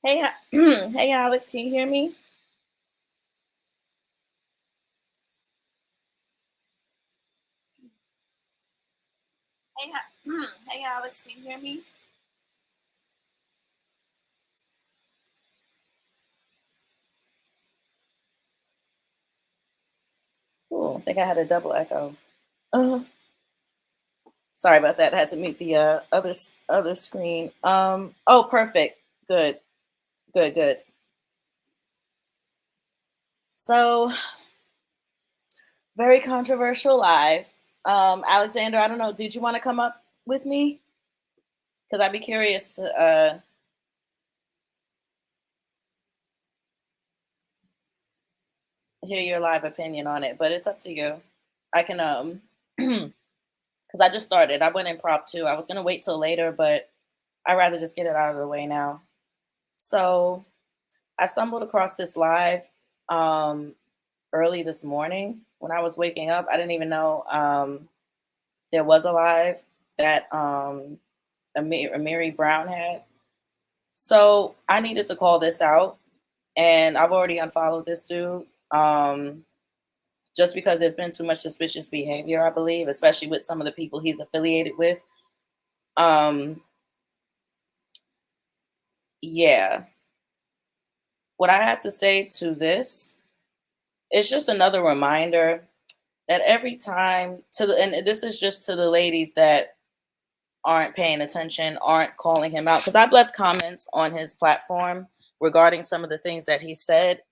Hey, hey, Alex, can you hear me? Hey, hey, Alex, can you hear me? Cool. I think I had a double echo. Uh, Sorry about that. I had to mute the other screen. Oh, perfect. Good, good, good. So, very controversial live. Alexander, I don't know. Did you want to come up with me? Because I'd be curious to hear your live opinion on it. But it's up to you. I can because I just started. I went impromptu. I was gonna wait till later, but I'd rather just get it out of the way now. So I stumbled across this live um, early this morning when I was waking up. I didn't even know there was a live that Amiri Brown had. So I needed to call this out, and I've already unfollowed this dude just because there's been too much suspicious behavior, I believe, especially with some of the people he's affiliated with. Um, yeah, what I have to say to this, it's just another reminder that every time and this is just to the ladies that aren't paying attention, aren't calling him out, because I've left comments on his platform regarding some of the things that he said,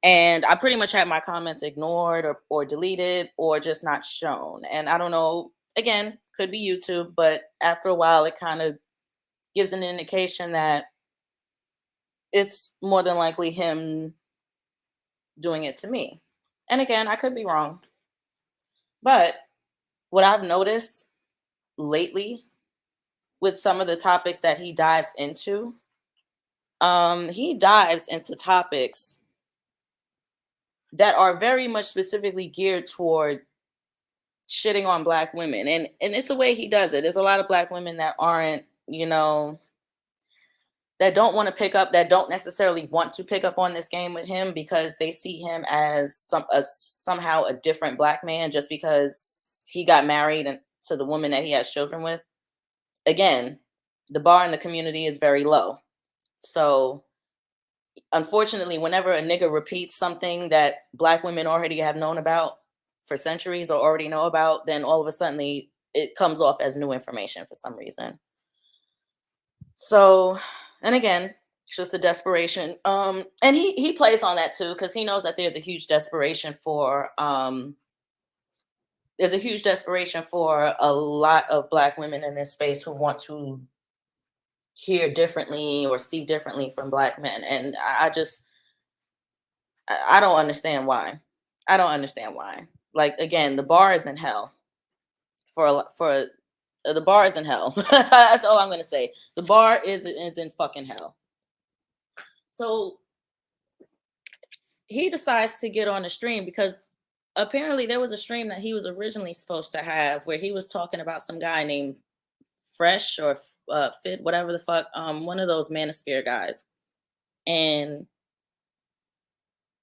and I pretty much had my comments ignored or deleted or just not shown. And I don't know, again, could be YouTube, but after a while it kind of gives an indication that it's more than likely him doing it to me. And again, I could be wrong, but what I've noticed lately with some of the topics that he dives into topics that are very much specifically geared toward shitting on black women. And it's the way he does it. There's a lot of black women that aren't, that don't want to pick up, that don't necessarily want to pick up on this game with him because they see him as somehow a different black man just because he got married and to the woman that he has children with. Again, the bar in the community is very low. So unfortunately, whenever a nigga repeats something that black women already have known about for centuries or already know about, then all of a sudden it comes off as new information for some reason. So, and again, it's just the desperation. And he plays on that too, because he knows that there's a huge desperation for a lot of black women in this space who want to hear differently or see differently from black men. And I don't understand why. I don't understand why. Like again, the bar is in hell for the bar is in hell. That's all I'm gonna say. The bar is in fucking hell. So he decides to get on the stream because apparently there was a stream that he was originally supposed to have where he was talking about some guy named Fresh or Fit, whatever the fuck, one of those Manosphere guys, and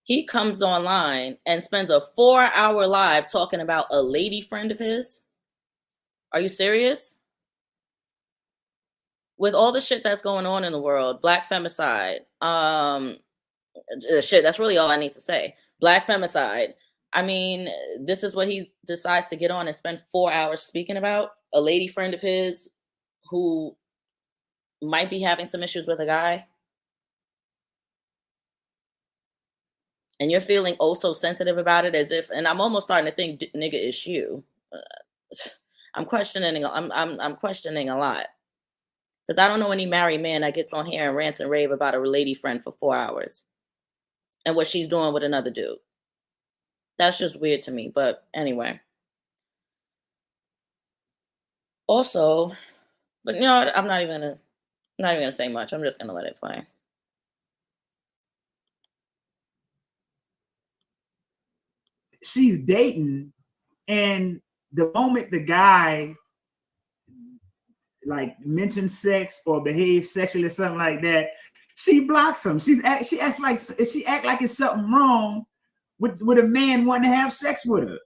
he comes online and spends a 4-hour live talking about a lady friend of his. Are you serious? With all the shit that's going on in the world, black femicide, shit, that's really all I need to say. Black femicide. I mean, this is what he decides to get on and spend 4 hours speaking about a lady friend of his who might be having some issues with a guy. And you're feeling oh so sensitive about it as if, and I'm almost starting to think, nigga, it's you. I'm questioning. I'm questioning a lot because I don't know any married man that gets on here and rants and rave about a lady friend for 4 hours and what she's doing with another dude. That's just weird to me. But anyway, also, but you know what? I'm not even gonna say much. I'm just gonna let it play. She's dating, and the moment the guy like mention sex or behave sexually or something like that, she blocks him. She acts like it's something wrong with a man wanting to have sex with her.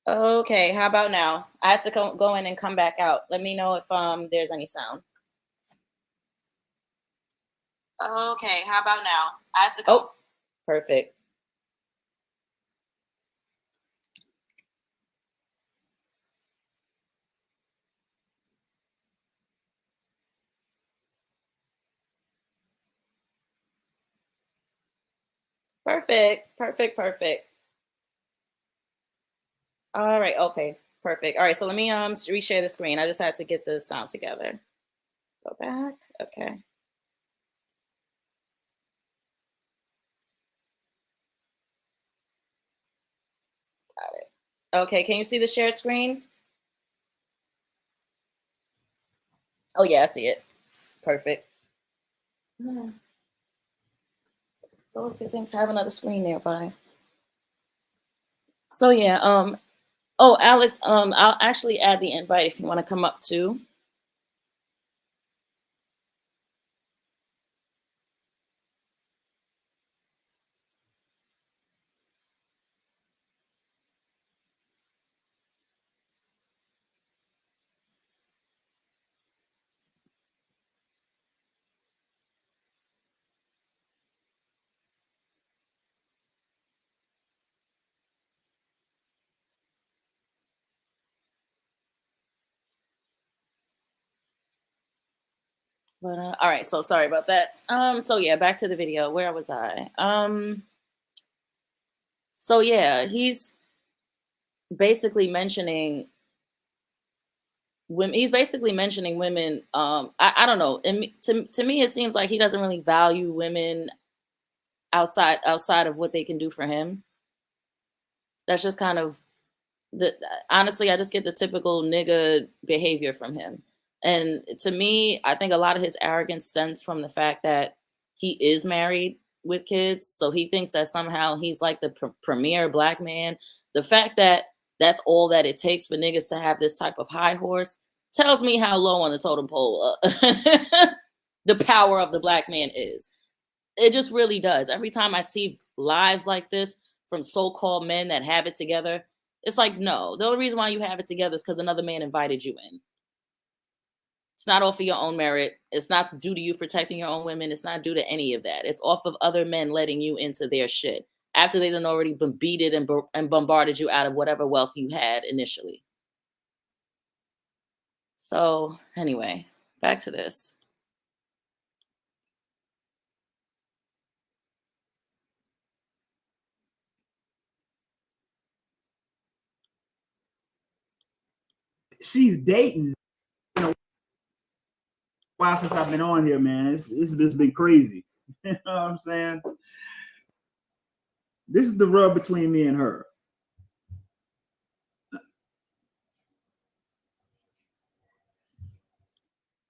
Okay, how about now? I had to go in and come back out. Let me know if there's any sound. Okay, how about now? I had to go. Oh, perfect. Perfect. Perfect. Perfect. All right. Okay. Perfect. All right. So let me reshare the screen. I just had to get the sound together. Go back. Okay. Got it. Okay. Can you see the shared screen? Oh yeah, I see it. Perfect. Yeah. So it's a good thing to have another screen nearby. So yeah. Oh, Alex. I'll actually add the invite if you want to come up too. But all right, so sorry about that. So yeah, back to the video. Where was I? So yeah, he's basically mentioning women. He's basically mentioning women. I don't know. And to me, it seems like he doesn't really value women outside of what they can do for him. That's just kind of the honestly, I just get the typical nigga behavior from him. And to me, I think a lot of his arrogance stems from the fact that he is married with kids. So he thinks that somehow he's like the premier black man. The fact that that's all that it takes for niggas to have this type of high horse tells me how low on the totem pole the power of the black man is. It just really does. Every time I see lives like this from so-called men that have it together, it's like, no, the only reason why you have it together is because another man invited you in. It's not off of your own merit. It's not due to you protecting your own women. It's not due to any of that. It's off of other men letting you into their shit after they done already been beated and bombarded you out of whatever wealth you had initially. So anyway, back to this. She's dating. You know, while since I've been on here, man, it's been crazy. You know what I'm saying? This is the rub between me and her.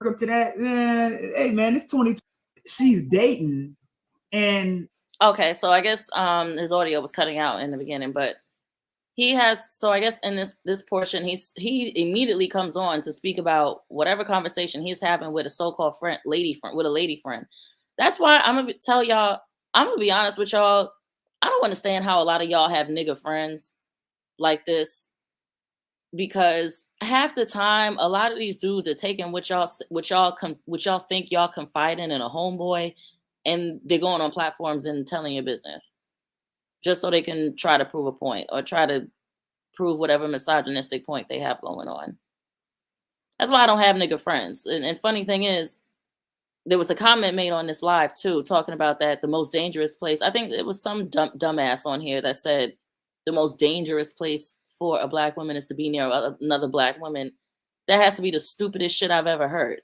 Up to that, hey man, it's 2020. She's dating, and Okay, so I guess his audio was cutting out in the beginning, but he has, so I guess in this portion, he immediately comes on to speak about whatever conversation he's having with a so-called lady friend. That's why I'm gonna tell y'all, I'm gonna be honest with y'all. I don't understand how a lot of y'all have nigga friends like this, because half the time a lot of these dudes are taking what y'all think y'all confiding in a homeboy, and they're going on platforms and telling your business just so they can try to prove a point or try to prove whatever misogynistic point they have going on. That's why I don't have nigga friends. And funny thing is, there was a comment made on this live too, talking about that the most dangerous place. I think it was some dumbass on here that said the most dangerous place for a black woman is to be near another black woman. That has to be the stupidest shit I've ever heard.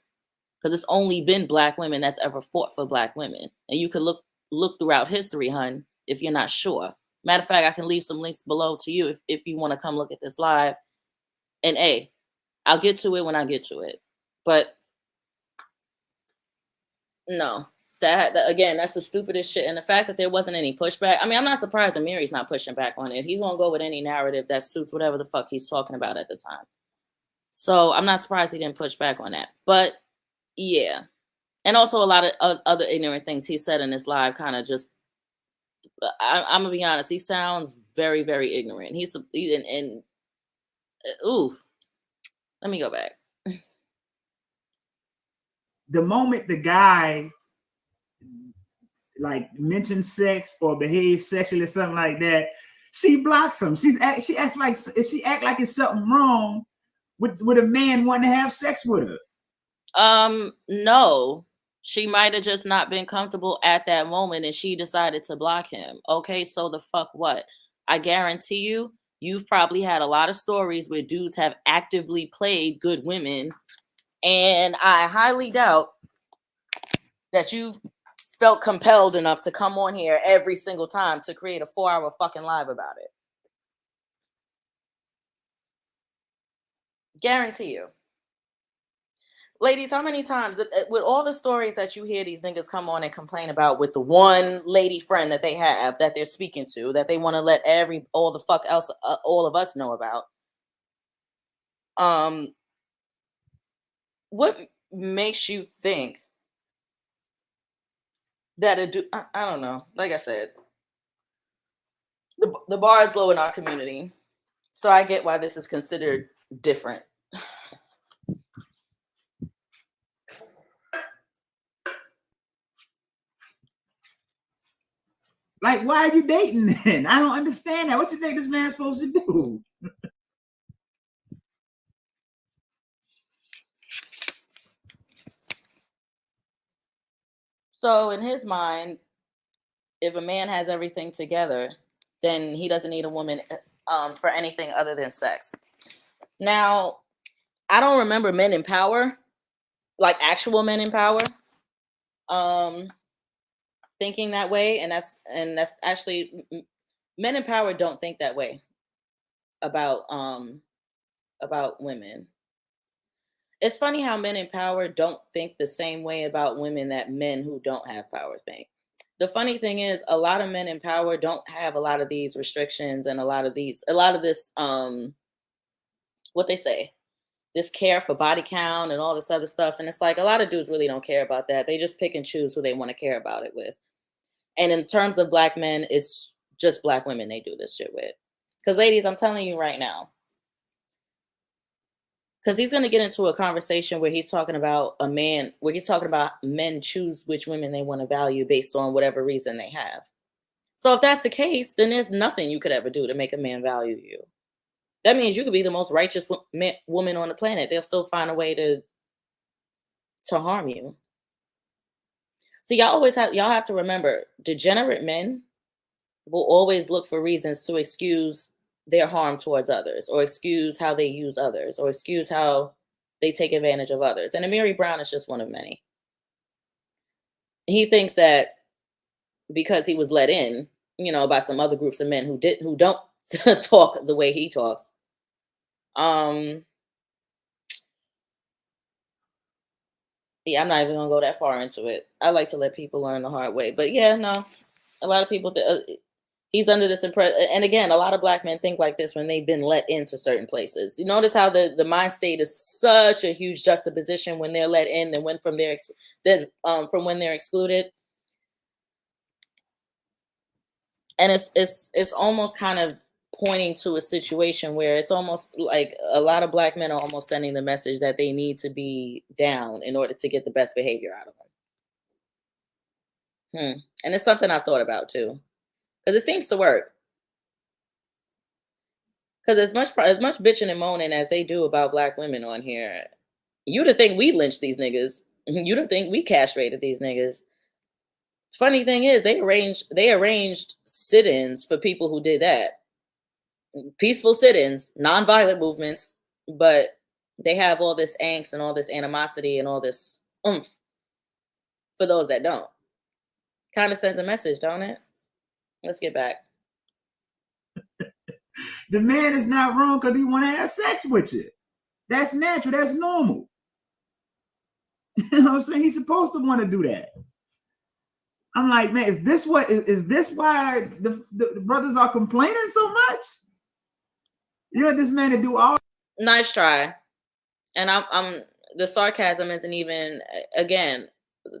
Because it's only been black women that's ever fought for black women, and you could look throughout history, hun, if you're not sure. Matter of fact, I can leave some links below to you if you want to come look at this live. And I'll get to it when I get to it. But no, that again, that's the stupidest shit. And the fact that there wasn't any pushback. I mean, I'm not surprised Amiri's not pushing back on it. He's gonna go with any narrative that suits whatever the fuck he's talking about at the time. So I'm not surprised he didn't push back on that. But yeah. And also a lot of other ignorant things he said in his live kind of just, I'm gonna be honest, he sounds very, very ignorant. And Ooh, let me go back. The moment the guy like mentions sex or behaves sexually or something like that, she blocks him. She acts like it's something wrong with a man wanting to have sex with her. No. She might have just not been comfortable at that moment and she decided to block him. Okay, so the fuck what? I guarantee you, you've probably had a lot of stories where dudes have actively played good women, and I highly doubt that you've felt compelled enough to come on here every single time to create a 4-hour fucking live about it. Guarantee you. Ladies, how many times with all the stories that you hear these niggas come on and complain about with the one lady friend that they have that they're speaking to, that they want to let all the fuck else, all of us know about, what makes you think that I don't know, like I said, the bar is low in our community, so I get why this is considered different. Like, why are you dating then? I don't understand that. What you think this man's supposed to do? So in his mind, if a man has everything together, then he doesn't need a woman for anything other than sex. Now, I don't remember men in power, like actual men in power, thinking that way, and that's actually men in power don't think that way about women. It's funny how men in power don't think the same way about women that men who don't have power think. The funny thing is, a lot of men in power don't have a lot of these restrictions and a lot of this what they say, this care for body count and all this other stuff. And it's like a lot of dudes really don't care about that. They just pick and choose who they want to care about it with. And in terms of black men, it's just black women they do this shit with. Because ladies, I'm telling you right now, because he's going to get into a conversation where he's talking about men choose which women they want to value based on whatever reason they have. So if that's the case, then there's nothing you could ever do to make a man value you. That means you could be the most righteous woman on the planet. They'll still find a way to harm you. So y'all have to remember, degenerate men will always look for reasons to excuse their harm towards others, or excuse how they use others, or excuse how they take advantage of others. And Amiri Brown is just one of many. He thinks that because he was let in, by some other groups of men who don't talk the way he talks. Yeah, I'm not even gonna go that far into it. I like to let people learn the hard way. But yeah, no, a lot of people, he's under this impression. And again, a lot of black men think like this when they've been let into certain places. You notice how the mind state is such a huge juxtaposition when they're let in, and when from when they're excluded. And it's almost kind of pointing to a situation where it's almost like a lot of black men are almost sending the message that they need to be down in order to get the best behavior out of them. And it's something I've thought about too, because it seems to work. Because as much bitching and moaning as they do about black women on here, you'd have think we lynched these niggas. You'd have think we castrated these niggas. Funny thing is, they arranged sit-ins for people who did that. Peaceful sit-ins, non-violent movements, but they have all this angst and all this animosity and all this oomph for those that don't. Kind of sends a message, don't it? Let's get back. The man is not wrong because he want to have sex with you. That's natural. That's normal. You know what I'm saying? He's supposed to want to do that. I'm like, man, is this why the brothers are complaining so much? You want this man to do all? Nice try. And I'm the sarcasm isn't even, again,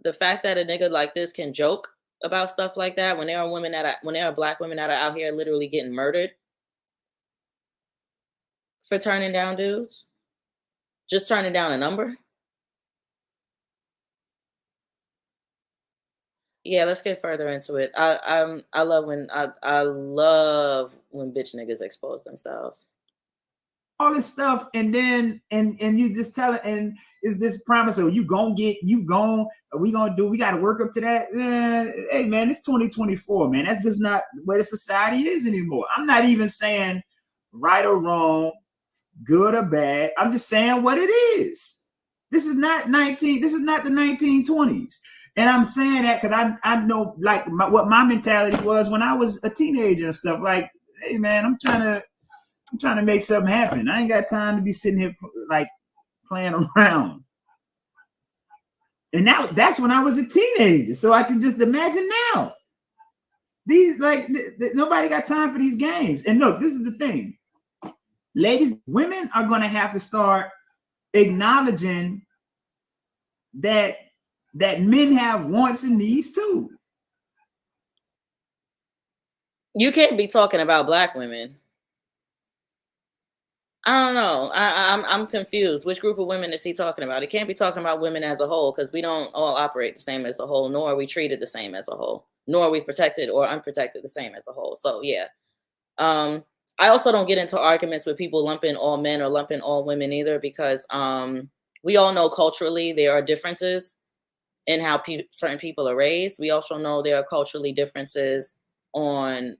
the fact that a nigga like this can joke about stuff like that when there are black women that are out here literally getting murdered for turning down dudes? Just turning down a number? Yeah, let's get further into it. I love when bitch niggas expose themselves. All this stuff, and then and you just tell it, and it's this promise of we got to work up to that. Hey man, it's 2024, man. That's just not where the society is anymore. I'm not even saying right or wrong, good or bad. I'm just saying what it is. This is not the 1920s. And I'm saying that because I know like what my mentality was when I was a teenager and stuff. Like, hey man, I'm trying to make something happen. I ain't got time to be sitting here like playing around. And now that's when I was a teenager. So I can just imagine now. These nobody got time for these games. And look, this is the thing. Ladies, women are going to have to start acknowledging that men have wants and needs too. You can't be talking about black women. I don't know. I'm confused. Which group of women is he talking about? He can't be talking about women as a whole because we don't all operate the same as a whole, nor are we treated the same as a whole, nor are we protected or unprotected the same as a whole. So yeah. I also don't get into arguments with people lumping all men or lumping all women either because we all know culturally there are differences in how certain people are raised. We also know there are culturally differences on,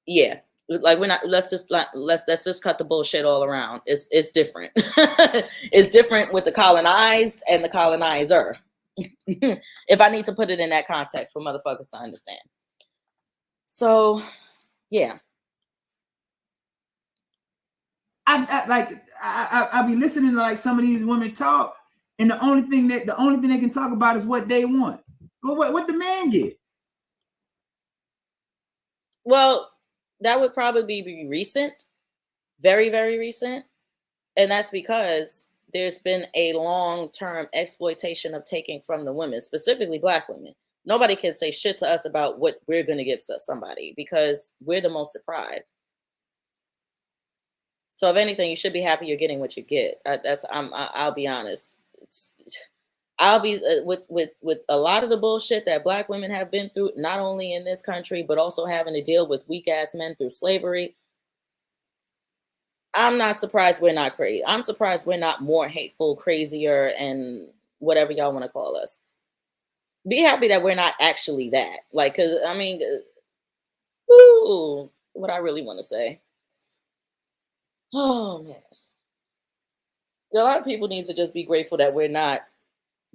yeah. Like we're not. Let's just cut the bullshit all around. It's different. It's different with the colonized and the colonizer. If I need to put it in that context for motherfuckers to understand. So, yeah. I be listening to like some of these women talk, and the only thing they can talk about is what they want. But what the man get? Well, that would probably be recent, very, very recent. And that's because there's been a long-term exploitation of taking from the women, specifically black women. Nobody can say shit to us about what we're going to give somebody because we're the most deprived. So if anything, you should be happy you're getting what you get. I'll be honest. I'll be with a lot of the bullshit that black women have been through, not only in this country, but also having to deal with weak ass men through slavery. I'm not surprised we're not crazy. I'm surprised we're not more hateful, crazier, and whatever y'all want to call us. Be happy that we're not actually that. Like, cause I mean, ooh, what I really want to say. Oh man. A lot of people need to just be grateful that we're not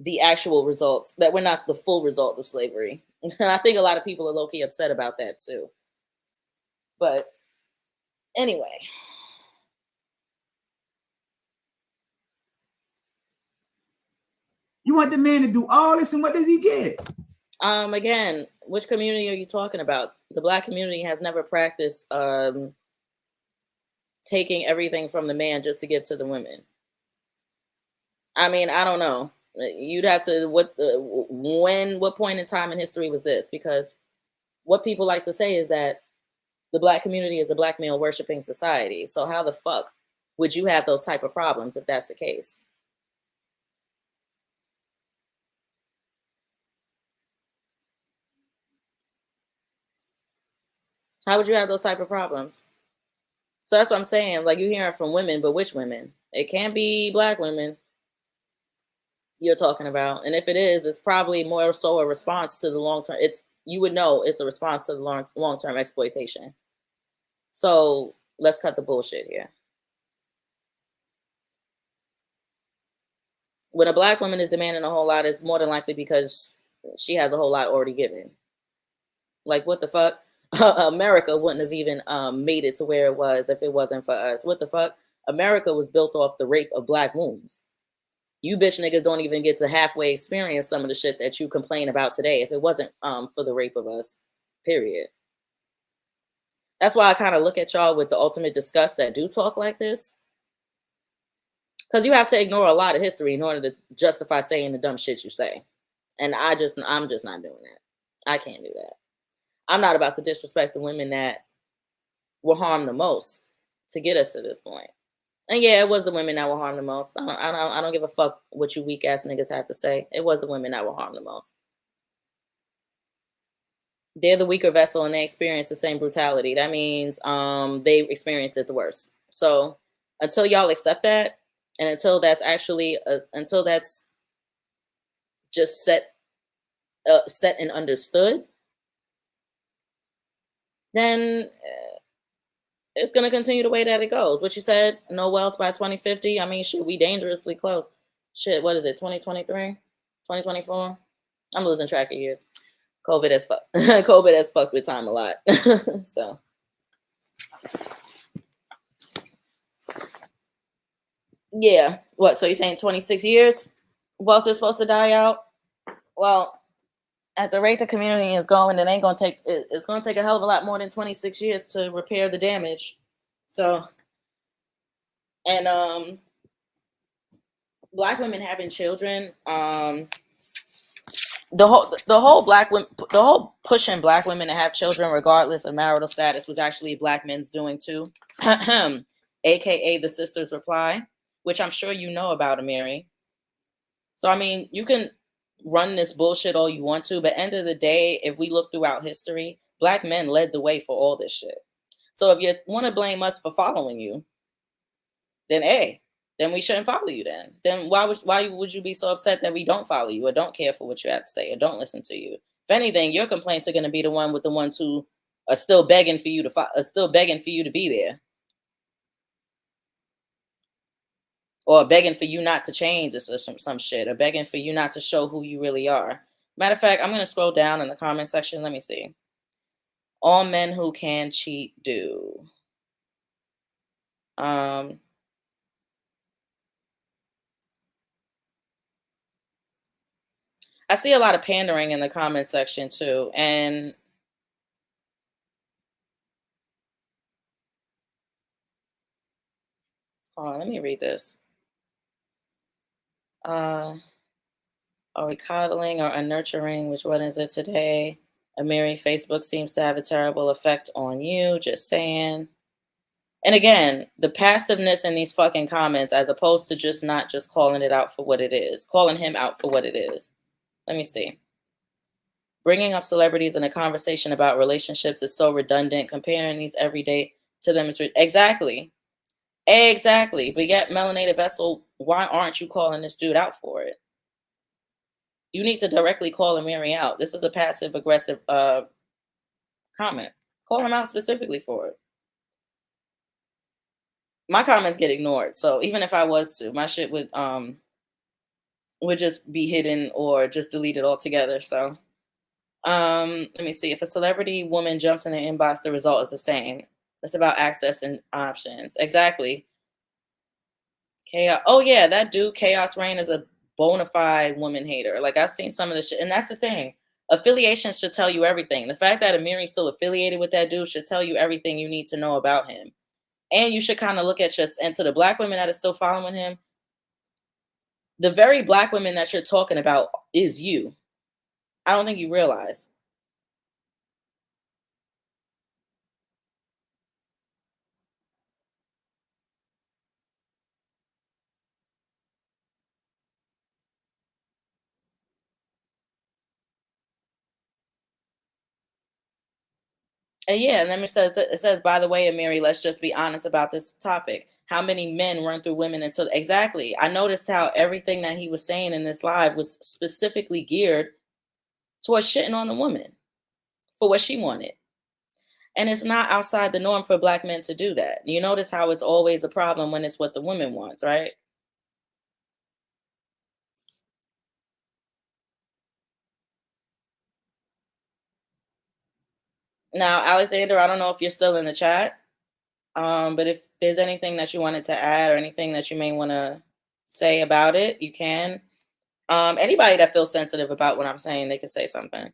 the actual results, that we're not the full result of slavery. And I think a lot of people are low-key upset about that too. But anyway. You want the man to do all this, and what does he get? Again, which community are you talking about? The black community has never practiced taking everything from the man just to give to the women. I mean, I don't know. You'd have to what point in time in history was this? Because what people like to say is that the black community is a black male worshiping society. So how the fuck would you have those type of problems if that's the case? How would you have those type of problems? So that's what I'm saying. Like, you're hearing from women, but which women? It can't be black women you're talking about. And if it is, it's probably more so a response to the long-term. You would know it's a response to the long-term exploitation. So let's cut the bullshit here. When a black woman is demanding a whole lot, it's more than likely because she has a whole lot already given. Like, what the fuck? America wouldn't have even made it to where it was if it wasn't for us. What the fuck? America was built off the rape of black wombs. You bitch niggas don't even get to halfway experience some of the shit that you complain about today if it wasn't for the rape of us, period. That's why I kind of look at y'all with the ultimate disgust that do talk like this. Because you have to ignore a lot of history in order to justify saying the dumb shit you say. And I'm just not doing that. I can't do that. I'm not about to disrespect the women that were harmed the most. to get us to this point. And yeah, it was the women that were harmed the most. I don't give a fuck what you weak ass niggas have to say. It was the women that were harmed the most. They're the weaker vessel and they experience the same brutality. That means they experienced it the worst. So until y'all accept that, and until that's just set and understood, then it's gonna continue the way that it goes. What you said, no wealth by 2050. I mean, shit, we dangerously close. Shit, what is it? 2023, 2024. I'm losing track of years. COVID has fucked. COVID has fucked with time a lot. So yeah. What? So you're saying 26 years? Wealth is supposed to die out? Well, at the rate the community is going, it's gonna take a hell of a lot more than 26 years to repair the damage. So and black women having children, the whole pushing black women to have children regardless of marital status was actually black men's doing too. AKA the sisters reply, which I'm sure you know about, Amiri. So I mean, you can run this bullshit all you want to, but end of the day, if we look throughout history, black men led the way for all this shit. So if you want to blame us for following you, then then we shouldn't follow you. Then why would you be so upset that we don't follow you or don't care for what you have to say or don't listen to you? If anything, your complaints are going to be the one with the ones who are still begging for you to be there, or begging for you not to change or some shit, or begging for you not to show who you really are. Matter of fact, I'm going to scroll down in the comment section. Let me see. All men who can cheat do. I see a lot of pandering in the comment section too. And hold on, let me read this. Are we coddling or nurturing? Which one is it today? Amiri, Facebook seems to have a terrible effect on you. Just saying. And again, the passiveness in these fucking comments, as opposed to just not just calling it out for what it is, calling him out for what it is. Let me see. Bringing up celebrities in a conversation about relationships is so redundant. Comparing these every day to them is exactly. But yet, melanated vessel, why aren't you calling this dude out for it? You need to directly call Amiri out. This is a passive aggressive comment. Call him out specifically for it. My comments get ignored, so even if I was to, my shit would just be hidden or just deleted altogether. So let me see. If a celebrity woman jumps in the inbox, the result is the same. It's about access and options. Exactly. Chaos. Oh yeah, that dude Chaos Rain is a bona fide woman hater. Like, I've seen some of the shit, and that's the thing. Affiliations should tell you everything. The fact that Amiri's still affiliated with that dude should tell you everything you need to know about him. And you should kind of look at and to the black women that are still following him, the very black women that you're talking about is you. I don't think you realize. And yeah, and then it says, by the way, Amiri, let's just be honest about this topic. How many men run through women until exactly? I noticed how everything that he was saying in this live was specifically geared towards shitting on the woman for what she wanted. And it's not outside the norm for black men to do that. You notice how it's always a problem when it's what the woman wants, right? Now, Alexander, I don't know if you're still in the chat, but if there's anything that you wanted to add or anything that you may want to say about it, you can. Anybody that feels sensitive about what I'm saying, they can say something.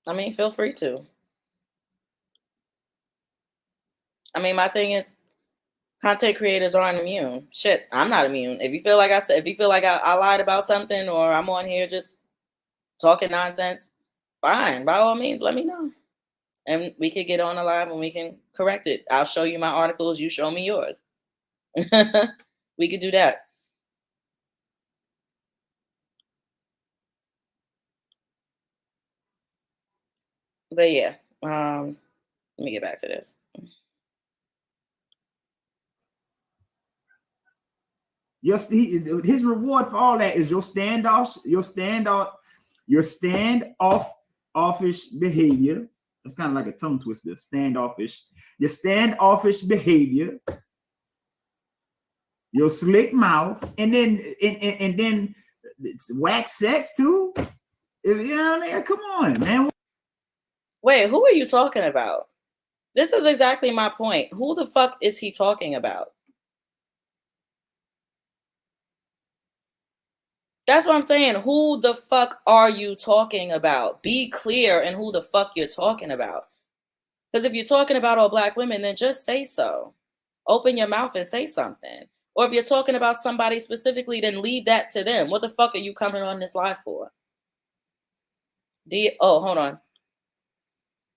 I mean, feel free to. I mean, my thing is, Content creators aren't immune. Shit, I'm not immune. If you feel like I lied about something, or I'm on here just talking nonsense, fine. By all means, let me know. And we could get on a live and we can correct it. I'll show you my articles. You show me yours. We could do that. But yeah, let me get back to this. His reward for all that is your offish behavior. That's kind of like a tongue twister. Standoffish. Your standoffish behavior. Your slick mouth, and then it's wax sex too. You know what I mean? Come on, man. Wait, who are you talking about? This is exactly my point. Who the fuck is he talking about? That's what I'm saying. Who the fuck are you talking about? Be clear in who the fuck you're talking about. Because if you're talking about all black women, then just say so. Open your mouth and say something. Or if you're talking about somebody specifically, then leave that to them. What the fuck are you coming on this live for? Hold on.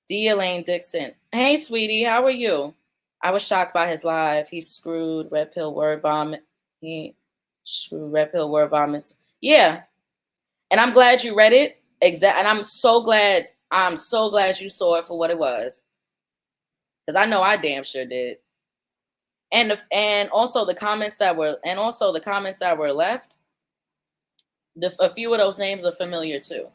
D. Elaine Dixon. Hey, sweetie, how are you? I was shocked by his live. He screwed Red Pill Word Vomit. He screwed Red Pill Word Vomit. Yeah. And I'm glad you read it. And I'm so glad you saw it for what it was. Because I know I damn sure did. And also the comments that were left, a few of those names are familiar too.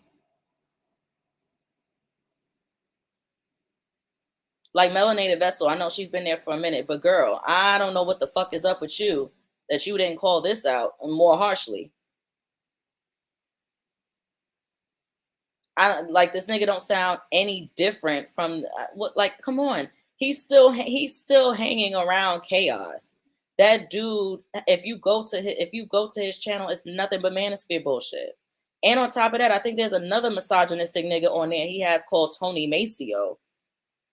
Like Melanated Vessel, I know she's been there for a minute, but girl, I don't know what the fuck is up with you that you didn't call this out more harshly. I don't like this nigga. Don't sound any different from what? Like, come on, he's still hanging around chaos. That dude, if you go to his channel, it's nothing but manosphere bullshit. And on top of that, I think there's another misogynistic nigga on there he has called Tony Maceo.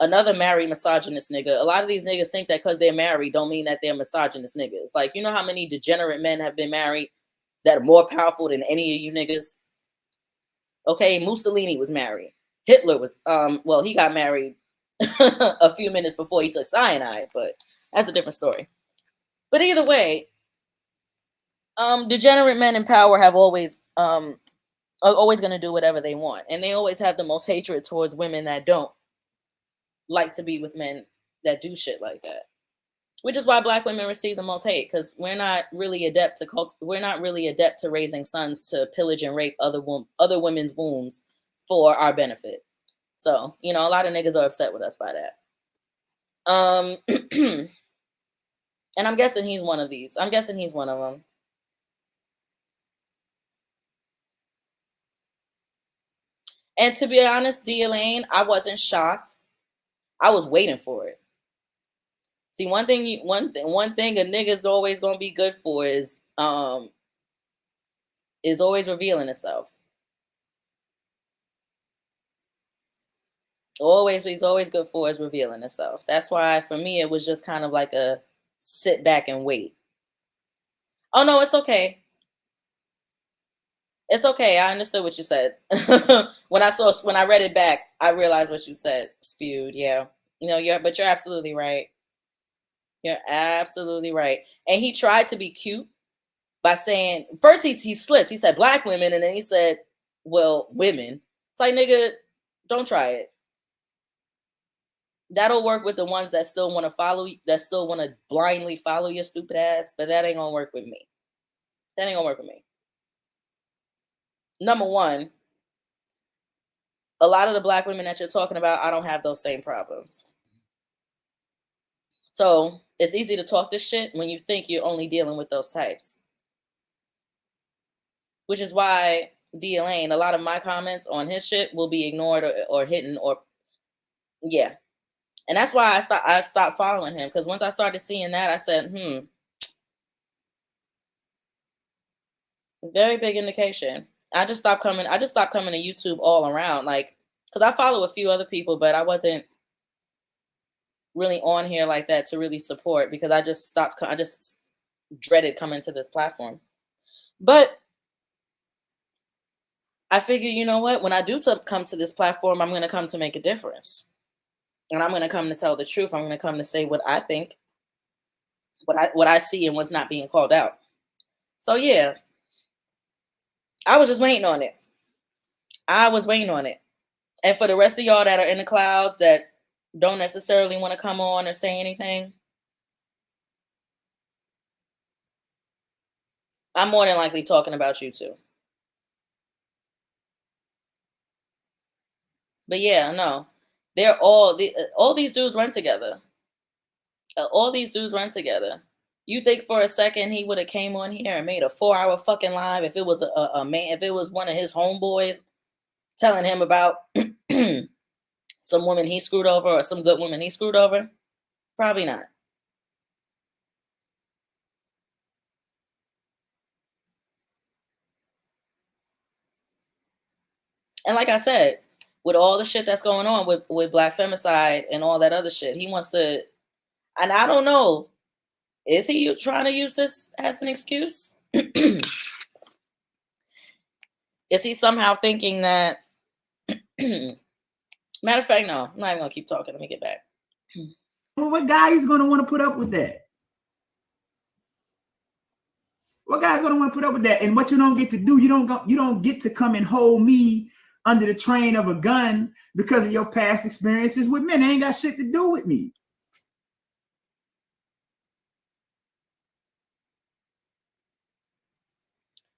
Another married misogynist nigga. A lot of these niggas think that because they're married don't mean that they're misogynist niggas. Like, you know how many degenerate men have been married that are more powerful than any of you niggas? Okay, Mussolini was married. Hitler was, he got married a few minutes before he took cyanide, but that's a different story. But either way, degenerate men in power have always are always going to do whatever they want, and they always have the most hatred towards women that don't like to be with men that do shit like that. Which is why black women receive the most hate, because we're not really adept to raising sons to pillage and rape other women's wombs for our benefit. So, you know, a lot of niggas are upset with us by that. And I'm guessing he's one of these. I'm guessing he's one of them. And to be honest, D. Elaine, I wasn't shocked. I was waiting for it. See, one thing a nigga's always gonna be good for is always revealing itself. He's always good for is revealing itself. That's why for me it was just kind of like a sit back and wait. Oh no, it's okay. It's okay. I understood what you said. When I read it back, I realized what you said. Spewed, yeah. You know, you're absolutely right. You're absolutely right. And he tried to be cute by saying, first he slipped. He said black women, and then he said, well, women. It's like, nigga, don't try it. That'll work with the ones that still want to follow you, that still want to blindly follow your stupid ass, but that ain't gonna work with me. That ain't gonna work with me. Number one, a lot of the black women that you're talking about, I don't have those same problems. So it's easy to talk this shit when you think you're only dealing with those types. Which is why D. Elaine, a lot of my comments on his shit will be ignored or hidden or yeah. And that's why I stopped following him, because once I started seeing that, I said, very big indication. I just stopped coming to YouTube all around, like, because I follow a few other people, but I wasn't really on here like that to really support, because I just dreaded coming to this platform. But I figure, you know what? When I do come to this platform, I'm going to come to make a difference. And I'm going to come to tell the truth. I'm going to come to say what I think, what I see, and what's not being called out. So yeah, I was just waiting on it. I was waiting on it. And for the rest of y'all that are in the clouds that don't necessarily want to come on or say anything, I'm more than likely talking about you too. But yeah, no, they're all these dudes run together. All these dudes run together. You think for a second he would have came on here and made a 4-hour fucking live if it was a man, if it was one of his homeboys telling him about some woman he screwed over or some good woman he screwed over? Probably not. And like I said, with all the shit that's going on with black femicide and all that other shit, he wants to, and I don't know, is he trying to use this as an excuse? Is he somehow thinking that, matter of fact, no, I'm not even gonna keep talking. Let me get back. Well, what guy is going to want to put up with that? What guy's going to want to put up with that? And what you don't get to do, you don't get to come and hold me under the train of a gun because of your past experiences with men. They ain't got shit to do with me.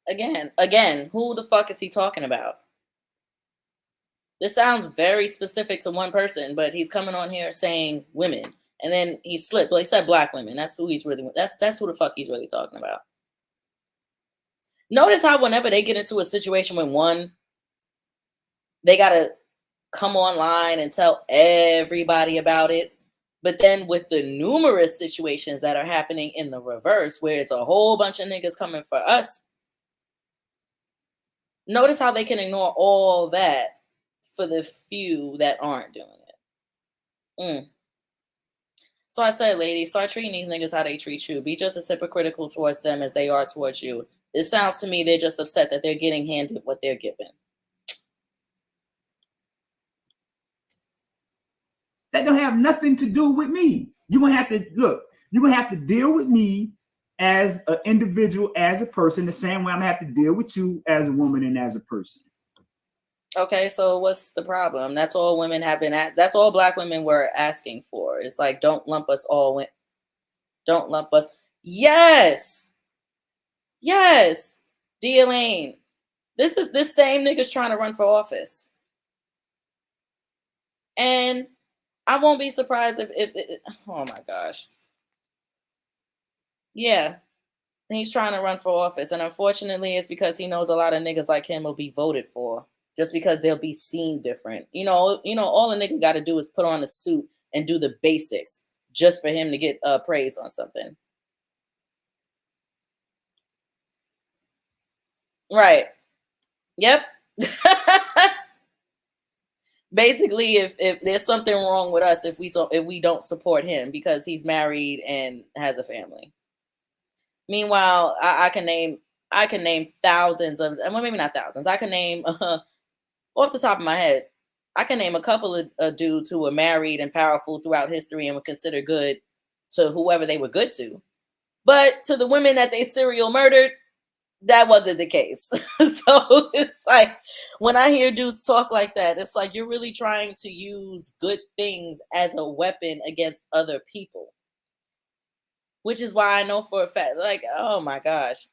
Again, who the fuck is he talking about? This sounds very specific to one person, but he's coming on here saying women, and then he slipped. Well, he said black women. That's who he's really. That's who the fuck he's really talking about. Notice how whenever they get into a situation with one, they gotta come online and tell everybody about it. But then with the numerous situations that are happening in the reverse, where it's a whole bunch of niggas coming for us, notice how they can ignore all that for the few that aren't doing it. So I said, ladies, start treating these niggas how they treat you. Be just as hypocritical towards them as they are towards you. It sounds to me they're just upset that they're getting handed what they're given. That don't have nothing to do with me. You're gonna have to look. You're gonna have to deal with me as an individual, as a person, the same way I'm gonna have to deal with you as a woman and as a person. Okay, so what's the problem? That's all women have been at. That's all black women were asking for. It's like, don't lump us all in. Don't lump us. Yes. Yes. D. Elaine. This same nigga's trying to run for office. And I won't be surprised if oh my gosh. Yeah. And he's trying to run for office. And unfortunately, it's because he knows a lot of niggas like him will be voted for just because they'll be seen different. You know, all a nigga got to do is put on a suit and do the basics just for him to get praise on something. Right. Yep. Basically, if there's something wrong with us if we don't support him because he's married and has a family. Meanwhile, I can name thousands of, well, maybe not thousands. I can name off the top of my head, I can name a couple of dudes who were married and powerful throughout history and were considered good to whoever they were good to. But to the women that they serial murdered, that wasn't the case. So it's like, when I hear dudes talk like that, it's like you're really trying to use good things as a weapon against other people. Which is why I know for a fact, like, oh my gosh.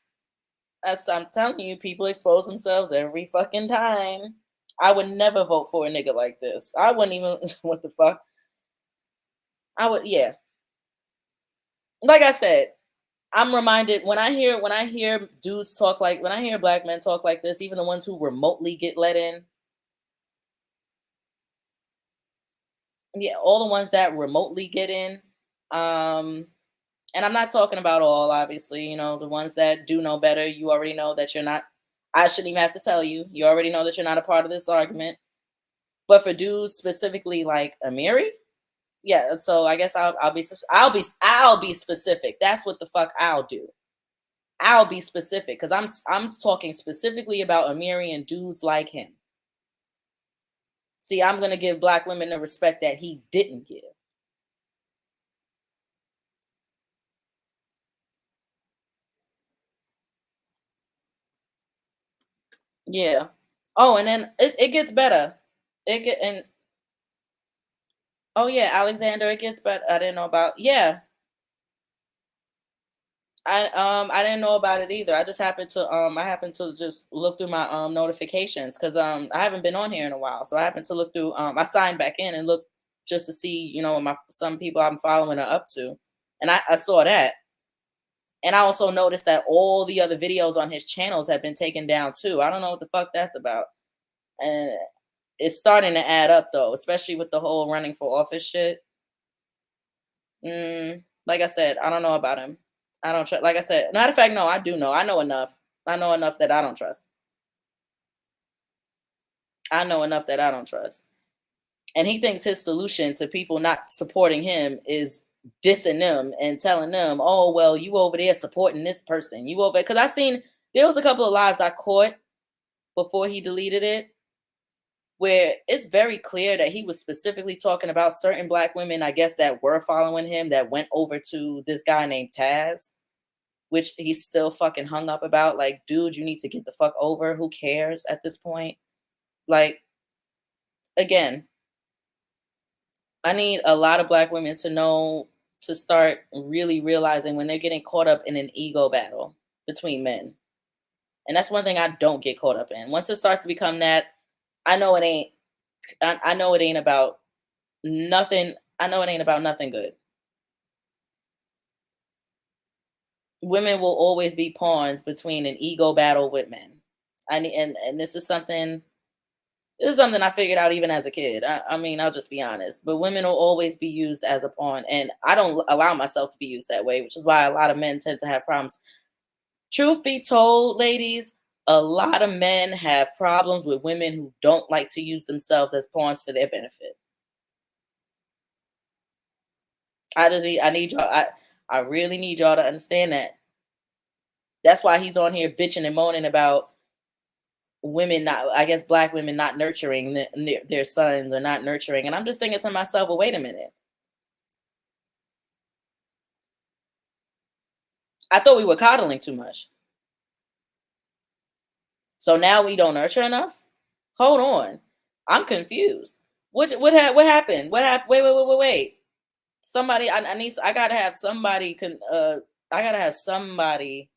I'm telling you, people expose themselves every fucking time. I would never vote for a nigga like this. I wouldn't even, what the fuck? Yeah. Like I said, I'm reminded when I hear dudes talk like, when I hear black men talk like this, even the ones who remotely get let in. Yeah, all the ones that remotely get in. And I'm not talking about all, obviously, the ones that do know better. You already know that you're not, I shouldn't even have to tell you. You already know that you're not a part of this argument. But for dudes specifically like Amiri, Yeah, so I guess I'll be specific. That's what the fuck I'll do. I'll be specific because I'm talking specifically about Amiri and dudes like him. See, I'm gonna give black women the respect that he didn't give. Yeah. Oh, and then it gets better. It get and oh yeah, Alexander, it gets better. I didn't know about yeah. I didn't know about it either. I happened to just look through my notifications because I haven't been on here in a while. So I happened to look through I signed back in and look just to see, what my some people I'm following are up to. And I saw that. And I also noticed that all the other videos on his channels have been taken down too. I don't know what the fuck that's about. And it's starting to add up though, especially with the whole running for office shit. Like I said, I don't know about him. I don't trust. Like I said, matter of fact, no, I do know. I know enough. I know enough that I don't trust. I know enough that I don't trust. And he thinks his solution to people not supporting him is dissing them and telling them, "Oh, well, you over there supporting this person. You over," because I seen there was a couple of lives I caught before he deleted it where it's very clear that he was specifically talking about certain black women, I guess, that were following him that went over to this guy named Taz, which he's still fucking hung up about. Like, dude, you need to get the fuck over. Who cares at this point? Like, again, I need a lot of black women to know to start really realizing when they're getting caught up in an ego battle between men. And that's one thing I don't get caught up in. Once it starts to become that, I know it ain't I know it ain't about nothing. I know it ain't about nothing good. Women will always be pawns between an ego battle with men. And this is something I figured out even as a kid. I mean, I'll just be honest. But women will always be used as a pawn. And I don't allow myself to be used that way, which is why a lot of men tend to have problems. Truth be told, ladies, a lot of men have problems with women who don't like to use themselves as pawns for their benefit. I need y'all. I really need y'all to understand that. That's why he's on here bitching and moaning about women not, I guess, black women not nurturing their sons or not nurturing. And I'm just thinking to myself, well, wait a minute. I thought we were coddling too much. So now we don't nurture enough? Hold on. I'm confused. What happened? What happened? Wait. Somebody I gotta have somebody I gotta have somebody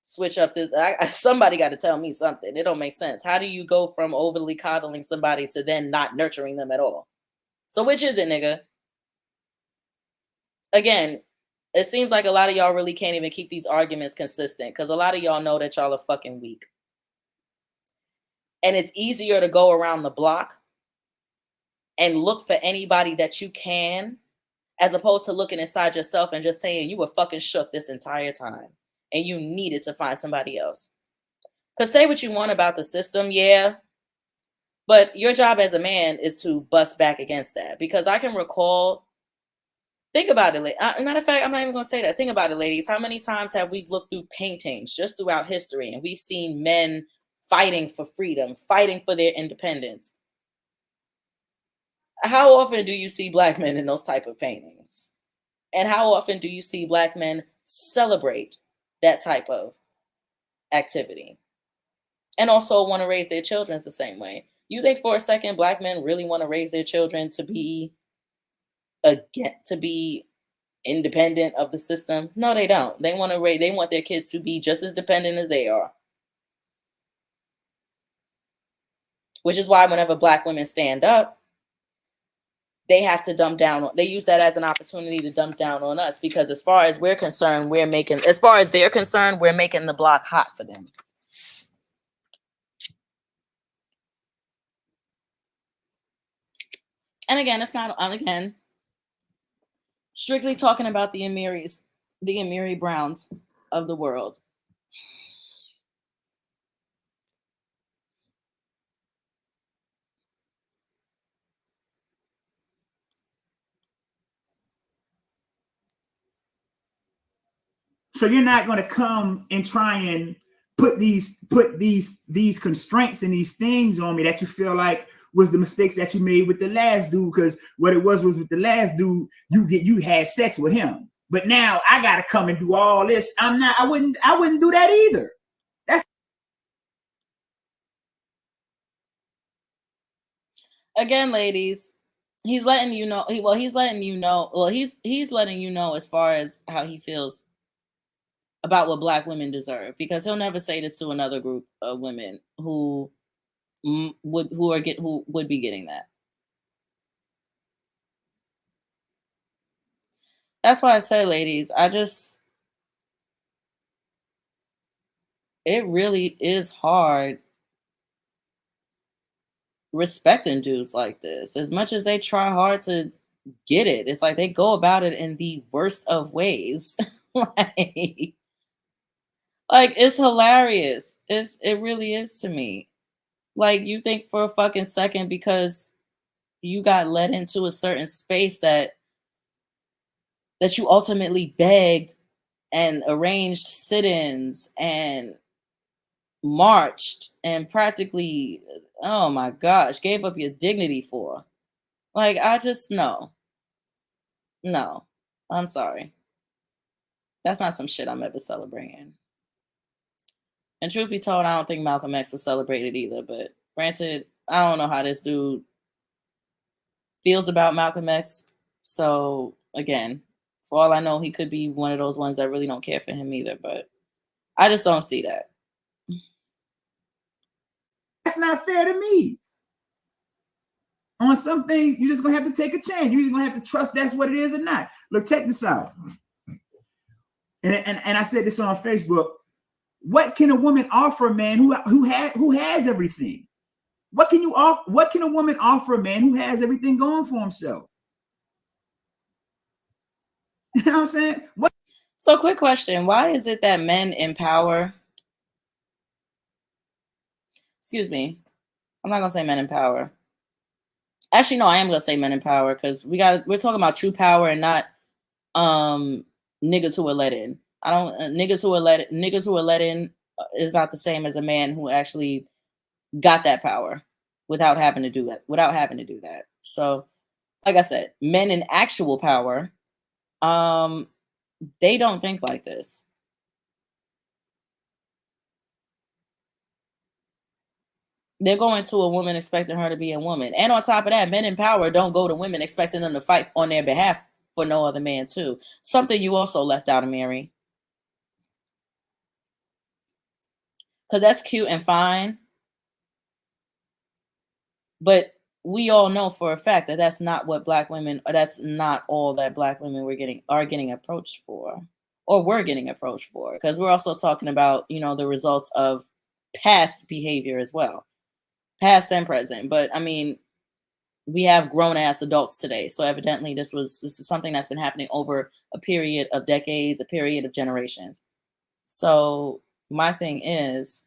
switch up this. Somebody got to tell me something. It don't make sense. How do you go from overly coddling somebody to then not nurturing them at all? So which is it, nigga? Again, it seems like a lot of y'all really can't even keep these arguments consistent because a lot of y'all know that y'all are fucking weak. And it's easier to go around the block and look for anybody that you can as opposed to looking inside yourself and just saying you were fucking shook this entire time and you needed to find somebody else. Because say what you want about the system, yeah, but your job as a man is to bust back against that. Because I can recall, think about it. Matter of fact, I'm not even going to say that. Think about it, ladies. How many times have we looked through paintings just throughout history and we've seen men fighting for freedom, fighting for their independence? How often do you see black men in those type of paintings? And how often do you see black men celebrate that type of activity and also want to raise their children the same way? You think for a second black men really want to raise their children to be again to be independent of the system? No, they don't. They want their kids to be just as dependent as they are. Which is why whenever black women stand up, they have to dump down. They use that as an opportunity to dump down on us because as far as we're concerned, as far as they're concerned, we're making the block hot for them. And again, it's not, again, strictly talking about the Amiri Browns of the world. So you're not going to come and try and put these constraints and these things on me that you feel like was the mistakes that you made with the last dude, because what it was with the last dude, you had sex with him. But now I gotta come and do all this. I wouldn't do that either. That's again, ladies, he's letting you know. He's letting you know. Well, he's letting you know as far as how he feels about what Black women deserve, because he'll never say this to another group of women who would be getting that. That's why I say, ladies, it really is hard respecting dudes like this. As much as they try hard to get it, it's like they go about it in the worst of ways. like it's hilarious. It really is to me. Like, you think for a fucking second because you got led into a certain space that you ultimately begged and arranged sit-ins and marched and practically, oh my gosh, gave up your dignity for. Like, I just no, I'm sorry. That's not some shit I'm ever celebrating. And truth be told, I don't think Malcolm X was celebrated either. But granted, I don't know how this dude feels about Malcolm X. So again, for all I know, he could be one of those ones that really don't care for him either. But I just don't see that. That's not fair to me. On some things, you're just gonna have to take a chance. You're either gonna have to trust that's what it is or not. Look, check this out. And I said this on Facebook. What can a woman offer a man who has everything? What can you offer? What can a woman offer a man who has everything going for himself? You know what I'm saying? So, quick question: why is it that men in power? Excuse me, I'm not gonna say men in power. Actually, no, I am gonna say men in power, because we're talking about true power and not niggas who are let in. I don't niggas who are let in is not the same as a man who actually got that power without having to do that. So, like I said, men in actual power, they don't think like this. They're going to a woman expecting her to be a woman. And on top of that, men in power don't go to women expecting them to fight on their behalf for no other man too. Something you also left out, Amiri. Because that's cute and fine. But we all know for a fact that that's not what Black women, or that's not all that Black women are getting approached for, or we're getting approached for. Because we're also talking about, the results of past behavior as well. Past and present. But I mean, we have grown ass adults today. So evidently this is something that's been happening over a period of decades, a period of generations. So my thing is,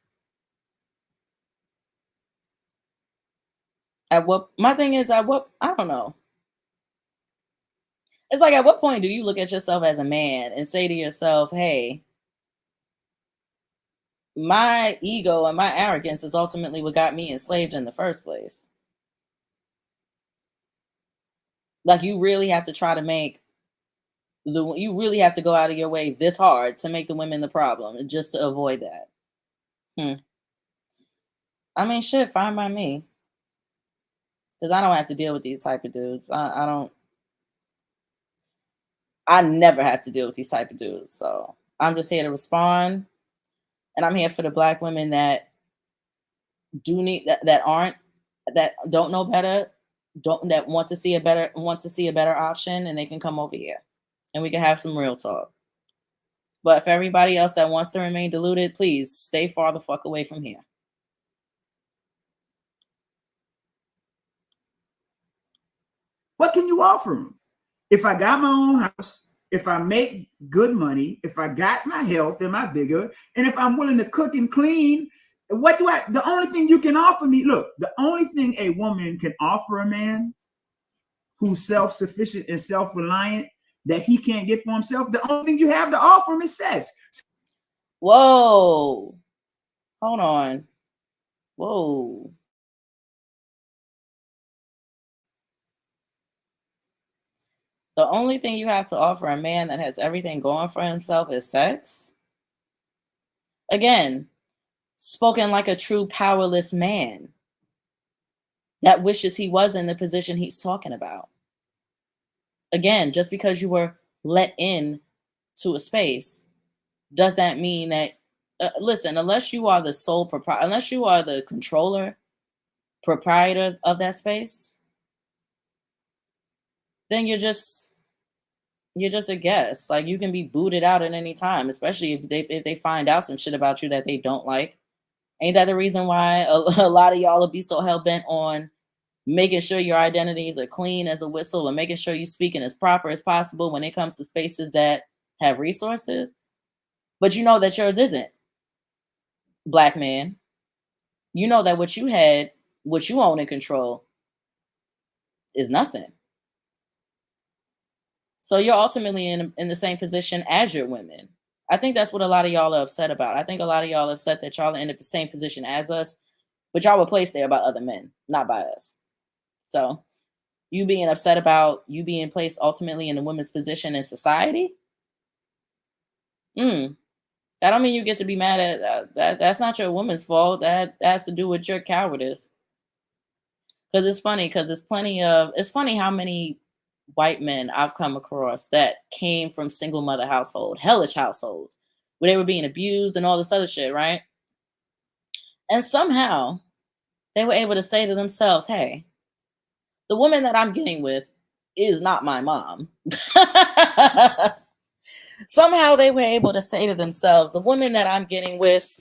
I don't know. It's like, at what point do you look at yourself as a man and say to yourself, hey, my ego and my arrogance is ultimately what got me enslaved in the first place. Like, you really have to you really have to go out of your way this hard to make the women the problem, just to avoid that. I mean, shit, fine by me. Because I don't have to deal with these type of dudes. I never have to deal with these type of dudes. So I'm just here to respond. And I'm here for the Black women that do need that don't know better, that want to see a better option, and they can come over here and we can have some real talk. But for everybody else that wants to remain deluded, please stay far the fuck away from here. What can you offer them? If I got my own house, if I make good money, if I got my health and my vigor, and if I'm willing to cook and clean, the only thing you can offer me, look, the only thing a woman can offer a man who's self-sufficient and self-reliant, that he can't get for himself, the only thing you have to offer him is sex. Whoa. Hold on. Whoa. The only thing you have to offer a man that has everything going for himself is sex? Again, spoken like a true powerless man that wishes he was in the position he's talking about. Again, just because you were let in to a space, does that mean that, listen, unless you are the sole proprietor, unless you are the controller, proprietor of that space, then you're just a guest. Like, you can be booted out at any time, especially if they find out some shit about you that they don't like. Ain't that the reason why a lot of y'all will be so hell bent on making sure your identities are clean as a whistle and making sure you're speaking as proper as possible when it comes to spaces that have resources? But you know that yours isn't, black man. You know that what you had, what you own and control, is nothing. So you're ultimately in the same position as your women. I think that's what a lot of y'all are upset about. I think a lot of y'all are upset that y'all are in the same position as us, but y'all were placed there by other men, not by us. So you being upset about you being placed ultimately in the women's position in society, that don't mean you get to be mad at that. That's not your woman's fault. That has to do with your cowardice. Because it's funny, because it's funny how many white men I've come across that came from single mother household, hellish households, where they were being abused and all this other shit, right? And somehow they were able to say to themselves, hey, the woman that I'm getting with is not my mom. Somehow they were able to say to themselves, the woman that I'm getting with,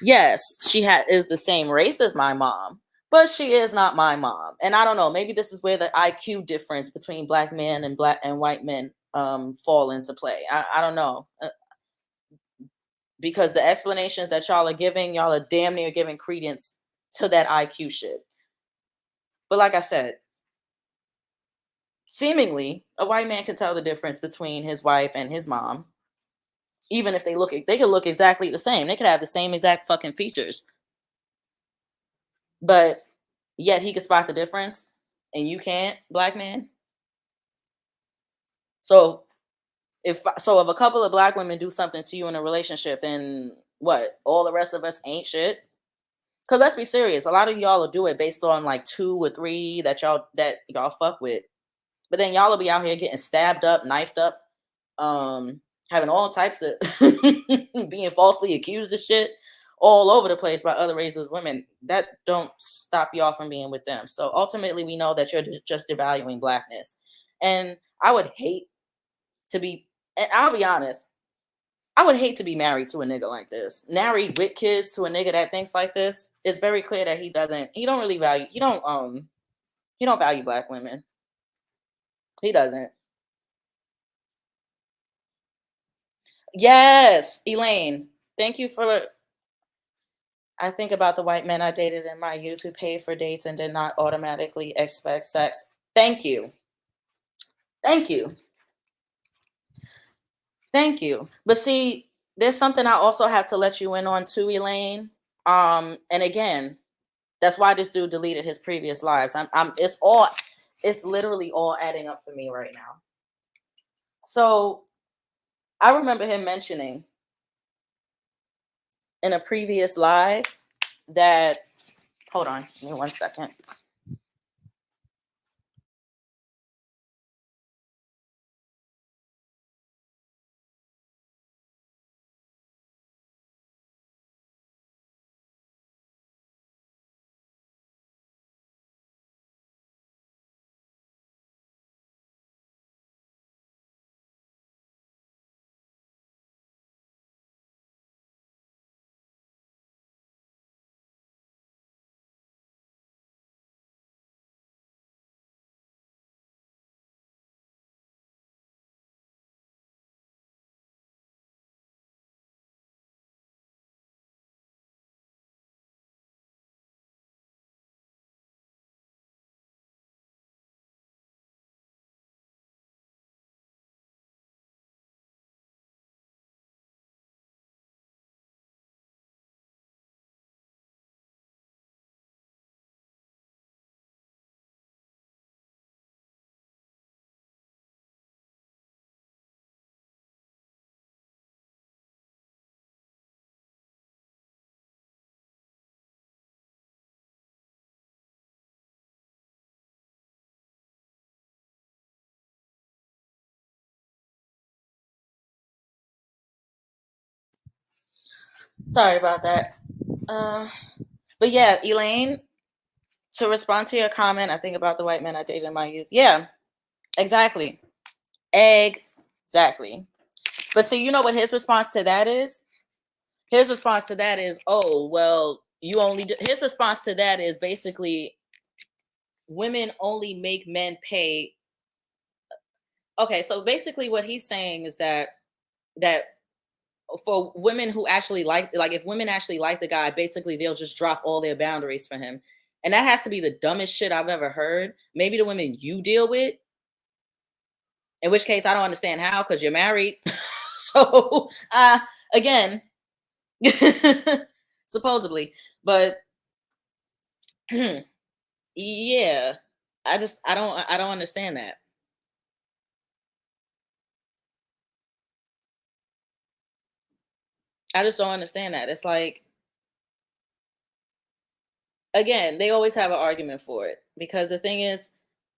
yes, is the same race as my mom, but she is not my mom. And I don't know, maybe this is where the IQ difference between black men and black and white men fall into play. I don't know. Because the explanations that y'all are giving, y'all are damn near giving credence to that IQ shit. But like I said, seemingly a white man can tell the difference between his wife and his mom. Even if they could look exactly the same. They could have the same exact fucking features. But yet he could spot the difference and you can't, black man. So if a couple of black women do something to you in a relationship, then what? All the rest of us ain't shit? Cause let's be serious. A lot of y'all will do it based on like 2 or 3 that y'all fuck with. But then y'all will be out here getting stabbed up, knifed up, having all types of being falsely accused of shit all over the place by other races of women. That don't stop y'all from being with them. So ultimately, we know that you're just devaluing blackness. And I would hate to be, and I'll be honest, I would hate to be married to a nigga like this. Married with kids to a nigga that thinks like this. It's very clear that he don't really value, he don't value black women. He doesn't. Yes, Elaine. Thank you for. I think about the white men I dated in my youth who paid for dates and did not automatically expect sex. Thank you. Thank you. Thank you. But see, there's something I also have to let you in on too, Elaine. And again, that's why this dude deleted his previous lives. It's literally all adding up for me right now. So I remember him mentioning in a previous live that, hold on, give me 1 second. Sorry about that. Uh, but yeah, Elaine, to respond to your comment, I think about the white men I dated in my youth. Yeah, exactly. Exactly. But see, you know what his response to that is? His response to that is, oh, well, you only do, his response to that is basically women only make men pay. Okay, so basically what he's saying is that for women who actually like if women actually like the guy, basically they'll just drop all their boundaries for him. And that has to be the dumbest shit I've ever heard. Maybe the women you deal with, in which case I don't understand how, because you're married. So again, supposedly. But yeah, I don't understand that. I just don't understand that. It's like, again, they always have an argument for it, because the thing is,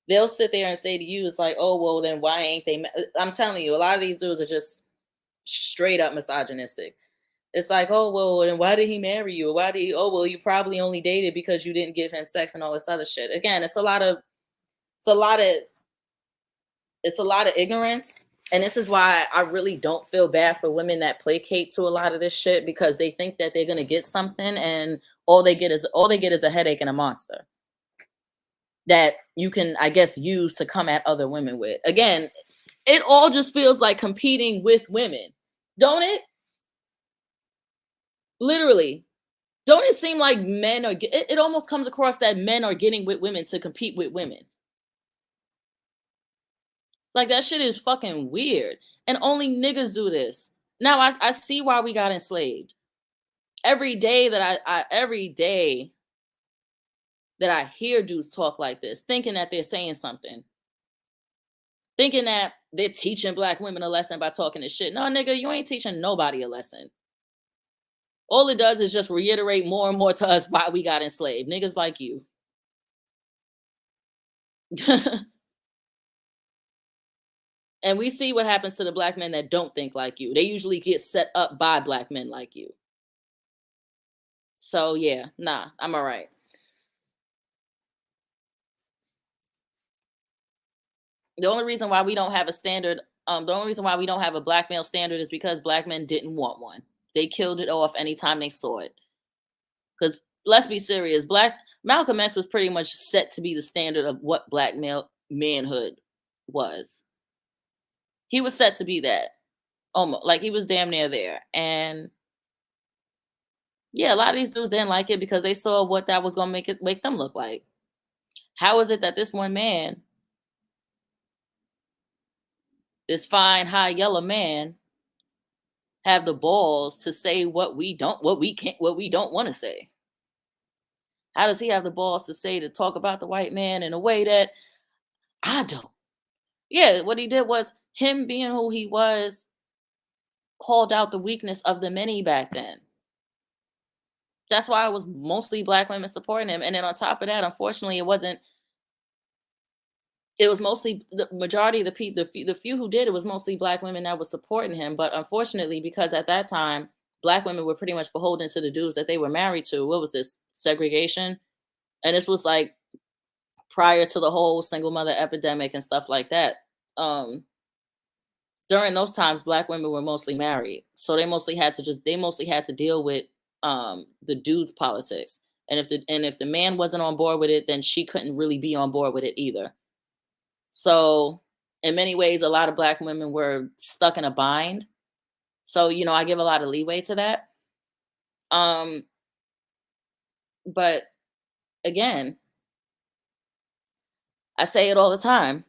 they'll sit there and say to you, it's like, oh, well, then why ain't they? I'm telling you, a lot of these dudes are just straight up misogynistic. It's like, oh, well, then why did he marry you? Why did he? Oh, well, you probably only dated because you didn't give him sex and all this other shit. Again, it's a lot of, it's a lot of ignorance. And this is why I really don't feel bad for women that placate to a lot of this shit, because they think that they're gonna get something, and all they get is a headache and a monster that you can, I guess, use to come at other women with. Again, it all just feels like competing with women, don't it? Literally. Don't it seem like men are it almost comes across that men are getting with women to compete with women. Like, that shit is fucking weird. And only niggas do this. Now I see why we got enslaved. Every day that every day that I hear dudes talk like this, thinking that they're saying something, thinking that they're teaching black women a lesson by talking this shit. No, nigga, you ain't teaching nobody a lesson. All it does is just reiterate more and more to us why we got enslaved. Niggas like you. And we see what happens to the black men that don't think like you. They usually get set up by black men like you. So yeah, nah, I'm all right. The only reason why we don't have a standard, the only reason why we don't have a black male standard is because black men didn't want one. They killed it off anytime they saw it. Because let's be serious, Black Malcolm X was pretty much set to be the standard of what black male manhood was. He was set to be that, almost like he was damn near there. And yeah, a lot of these dudes didn't like it because they saw what that was gonna make them look like. How is it that this one man, this fine high yellow man, have the balls to say what we don't want to say? How does he have the balls to say, to talk about the white man in a way that I don't? Yeah, what he did was, him being who he was, called out the weakness of the many back then. That's why it was mostly black women supporting him. And then on top of that, unfortunately, it was mostly the majority of the people, the few who did it was mostly black women that was supporting him. But unfortunately, because at that time, black women were pretty much beholden to the dudes that they were married to. What was this? Segregation. And this was like prior to the whole single mother epidemic and stuff like that. Um, During those times, black women were mostly married, so they mostly had to deal with the dude's politics. And if the man wasn't on board with it, then she couldn't really be on board with it either. So in many ways, a lot of black women were stuck in a bind. So, I give a lot of leeway to that. Um, but again, I say it all the time.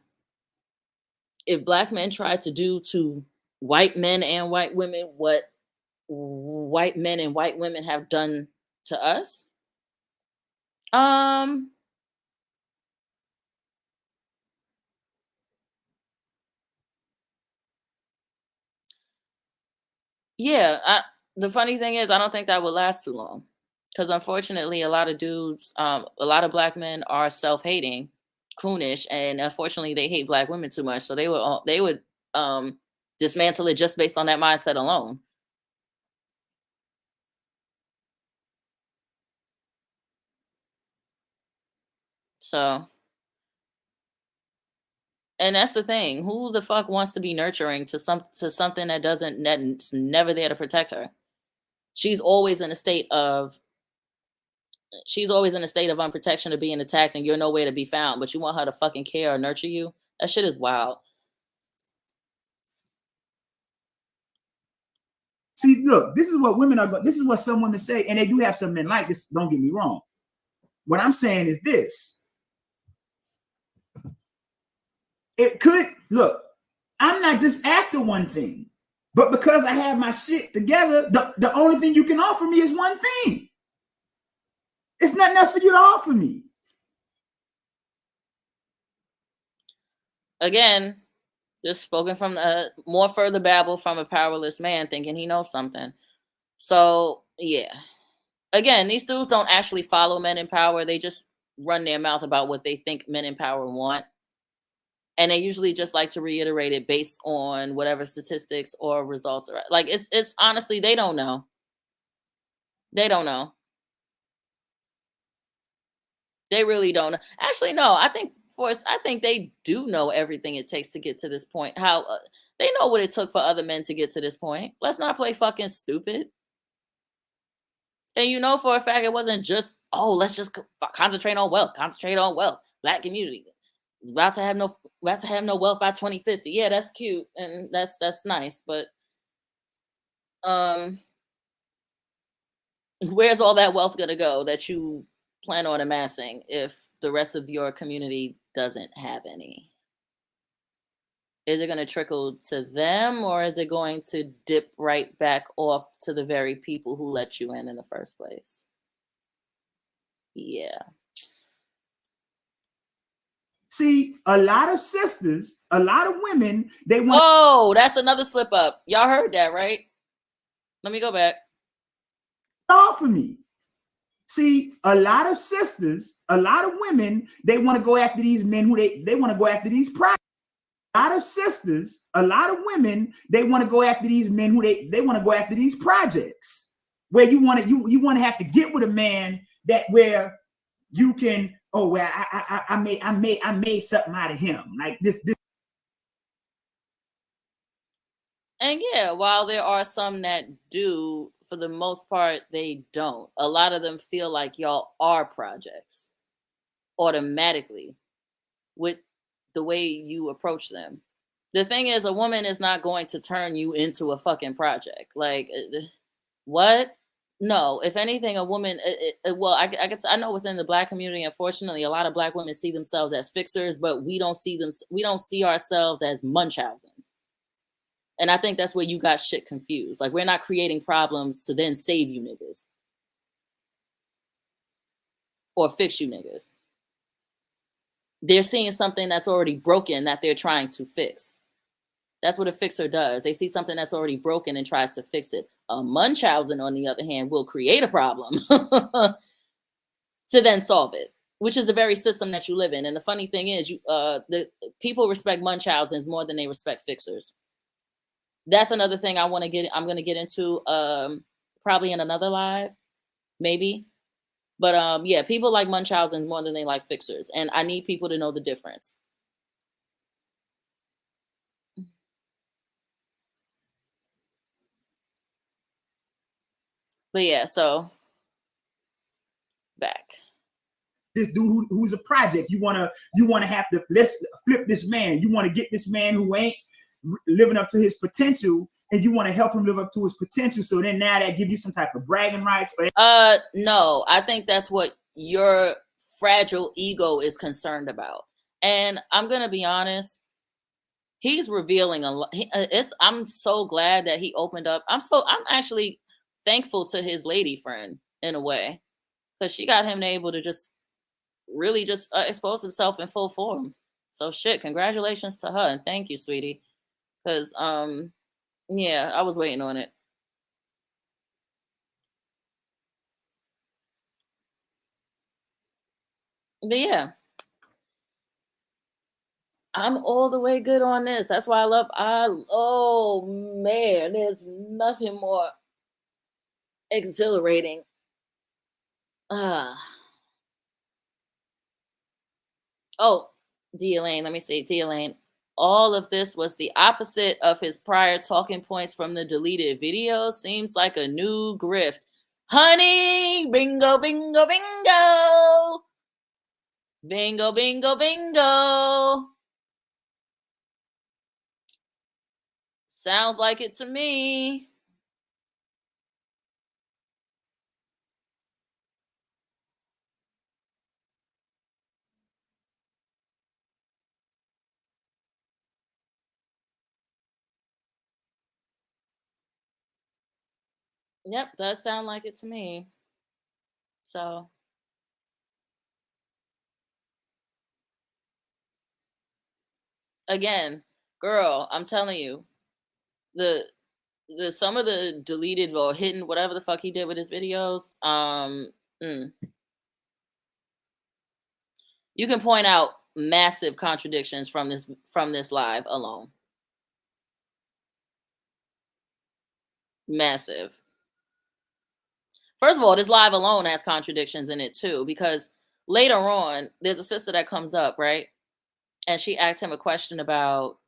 If black men tried to do to white men and white women what white men and white women have done to us, um, yeah, the funny thing is, I don't think that would last too long, because unfortunately, a lot of black men are self-hating, coonish, and unfortunately, they hate black women too much. So they would dismantle it just based on that mindset alone. So, and that's the thing. Who the fuck wants to be nurturing to something that's never there to protect her? She's always in a state of she's always in a state of unprotection of being attacked, and you're nowhere to be found. But you want her to fucking care or nurture you? That shit is wild. See, look, this is what women are. This is what some women say, and they do have some men like this. Don't get me wrong. What I'm saying is this: it could look. I'm not just after one thing, but because I have my shit together, the only thing you can offer me is one thing. It's nothing else for you to offer me. Again, just spoken from more further babble from a powerless man thinking he knows something. So yeah. Again, these dudes don't actually follow men in power. They just run their mouth about what they think men in power want. And they usually just like to reiterate it based on whatever statistics or results are. Like it's honestly, they don't know. They don't know. They really don't know. Actually, no, I think they do know everything it takes to get to this point. How they know what it took for other men to get to this point. Let's not play fucking stupid. And you know for a fact it wasn't just, oh, let's just concentrate on wealth. Concentrate on wealth. Black community. About to have no wealth by 2050. Yeah, that's cute and that's nice, but where's all that wealth gonna go that you plan on amassing if the rest of your community doesn't have any? Is it going to trickle to them, or is it going to dip right back off to the very people who let you in the first place? Yeah. See, a lot of sisters, a lot of women, they want. Oh, that's another slip up. Y'all heard that, right? Let me go back. Offer me. See, a lot of sisters, a lot of women, they want to go after these men who they want to go after these projects. A lot of sisters, a lot of women, they want to go after these men who they want to go after these projects where you want to have to get with a man that where you can, oh well, I made something out of him like this. And yeah, while there are some that do, for the most part, they don't. A lot of them feel like y'all are projects automatically with the way you approach them. The thing is, a woman is not going to turn you into a fucking project. Like, what? No. If anything, a woman. Well, I guess I know within the Black community, unfortunately, a lot of Black women see themselves as fixers, but we don't see them. We don't see ourselves as Munchausens. And I think that's where you got shit confused. Like, we're not creating problems to then save you niggas or fix you niggas. They're seeing something that's already broken that they're trying to fix. That's what a fixer does. They see something that's already broken and tries to fix it. A Munchausen, on the other hand, will create a problem to then solve it, which is the very system that you live in. And the funny thing is, the people respect Munchausens more than they respect fixers. That's another thing I'm going to get into probably in another live, maybe. But yeah, people like Munchausen more than they like fixers. And I need people to know the difference. But yeah, so back. This dude who's a project, you want to have to, let's flip this man. You want to get this man who ain't living up to his potential, and you want to help him live up to his potential. So then now that give you some type of bragging rights. No, I think that's what your fragile ego is concerned about. And I'm gonna be honest, he's revealing a lot. I'm so glad that he opened up. I'm actually thankful to his lady friend in a way, because she got him able to just really just expose himself in full form. So shit, congratulations to her, and thank you, sweetie. Because yeah, I was waiting on it. But yeah, I'm all the way good on this. That's why oh man, there's nothing more exhilarating. Oh, D. Elaine, let me see. D. Elaine, all of this was the opposite of his prior talking points from the deleted video. Seems like a new grift. Honey, bingo, bingo, bingo. Bingo, bingo, bingo. Sounds like it to me. Yep, does sound like it to me. So, again, girl, I'm telling you, the some of the deleted or hidden whatever the fuck he did with his videos, you can point out massive contradictions from this live alone. Massive. First of all, this live alone has contradictions in it too, because later on, there's a sister that comes up, right? And she asks him a question about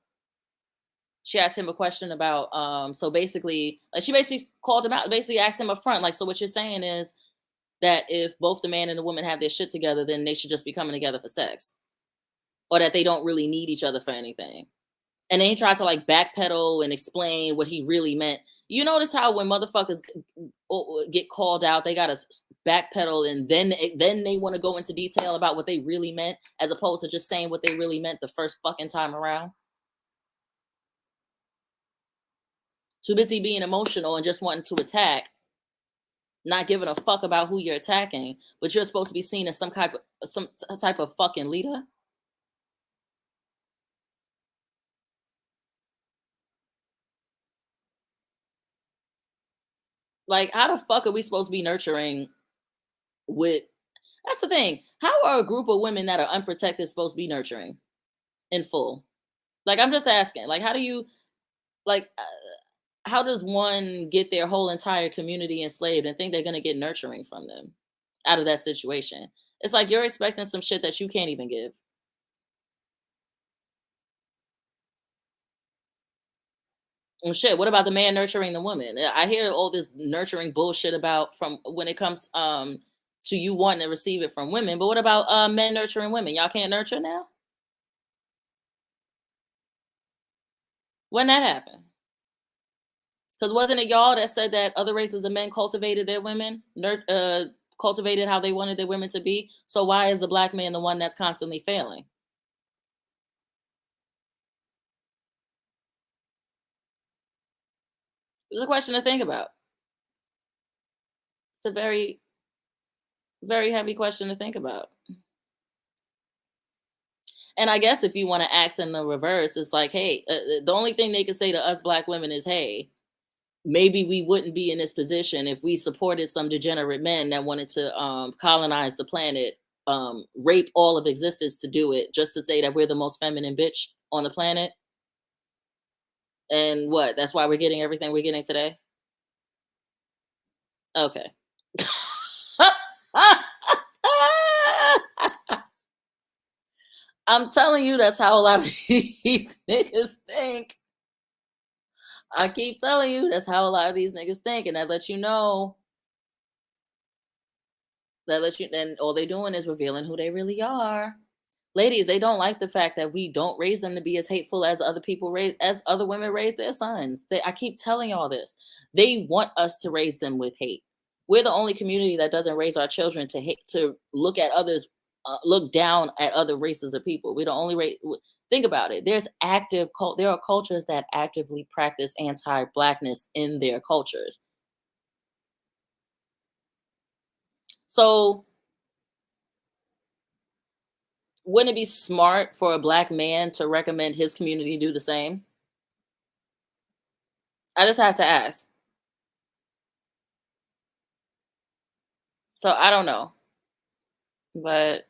so basically she basically called him out, basically asked him up front, like, so what you're saying is that if both the man and the woman have their shit together, then they should just be coming together for sex, or that they don't really need each other for anything. And then he tried to like backpedal and explain what he really meant. You notice how when motherfuckers get called out, they gotta backpedal, and then they want to go into detail about what they really meant, as opposed to just saying what they really meant the first fucking time around. Too busy being emotional and just wanting to attack, not giving a fuck about who you're attacking, but you're supposed to be seen as some type of fucking leader. Like, how the fuck are we supposed to be nurturing with? That's the thing. How are a group of women that are unprotected supposed to be nurturing in full? Like, I'm just asking. Like, how do you like? How does one get their whole entire community enslaved and think they're gonna get nurturing from them out of that situation? It's like you're expecting some shit that you can't even give. Well, shit. What about the man nurturing the woman? I hear all this nurturing bullshit about from when it comes to you wanting to receive it from women. But what about men nurturing women? Y'all can't nurture now? When that happened? Because wasn't it y'all that said that other races of men cultivated their women, cultivated how they wanted their women to be? So why is the black man the one that's constantly failing? It's a question to think about. It's a very, very heavy question to think about. And I guess if you want to ask in the reverse, it's like, hey, the only thing they could say to us black women is, hey, maybe we wouldn't be in this position if we supported some degenerate men that wanted to colonize the planet, rape all of existence to do it, just to say that we're the most feminine bitch on the planet. And what? That's why we're getting everything we're getting today? Okay. I'm telling you, that's how a lot of these niggas think. I keep telling you, that's how a lot of these niggas think. And that lets you know, then all they're doing is revealing who they really are. Ladies, they don't like the fact that we don't raise them to be as hateful as other women raise their sons. I keep telling y'all this. They want us to raise them with hate. We're the only community that doesn't raise our children to hate, to look at others, look down at other races of people. We don't only think about it. There are cultures that actively practice anti-blackness in their cultures. So wouldn't it be smart for a black man to recommend his community do the same? I just have to ask. So I don't know. But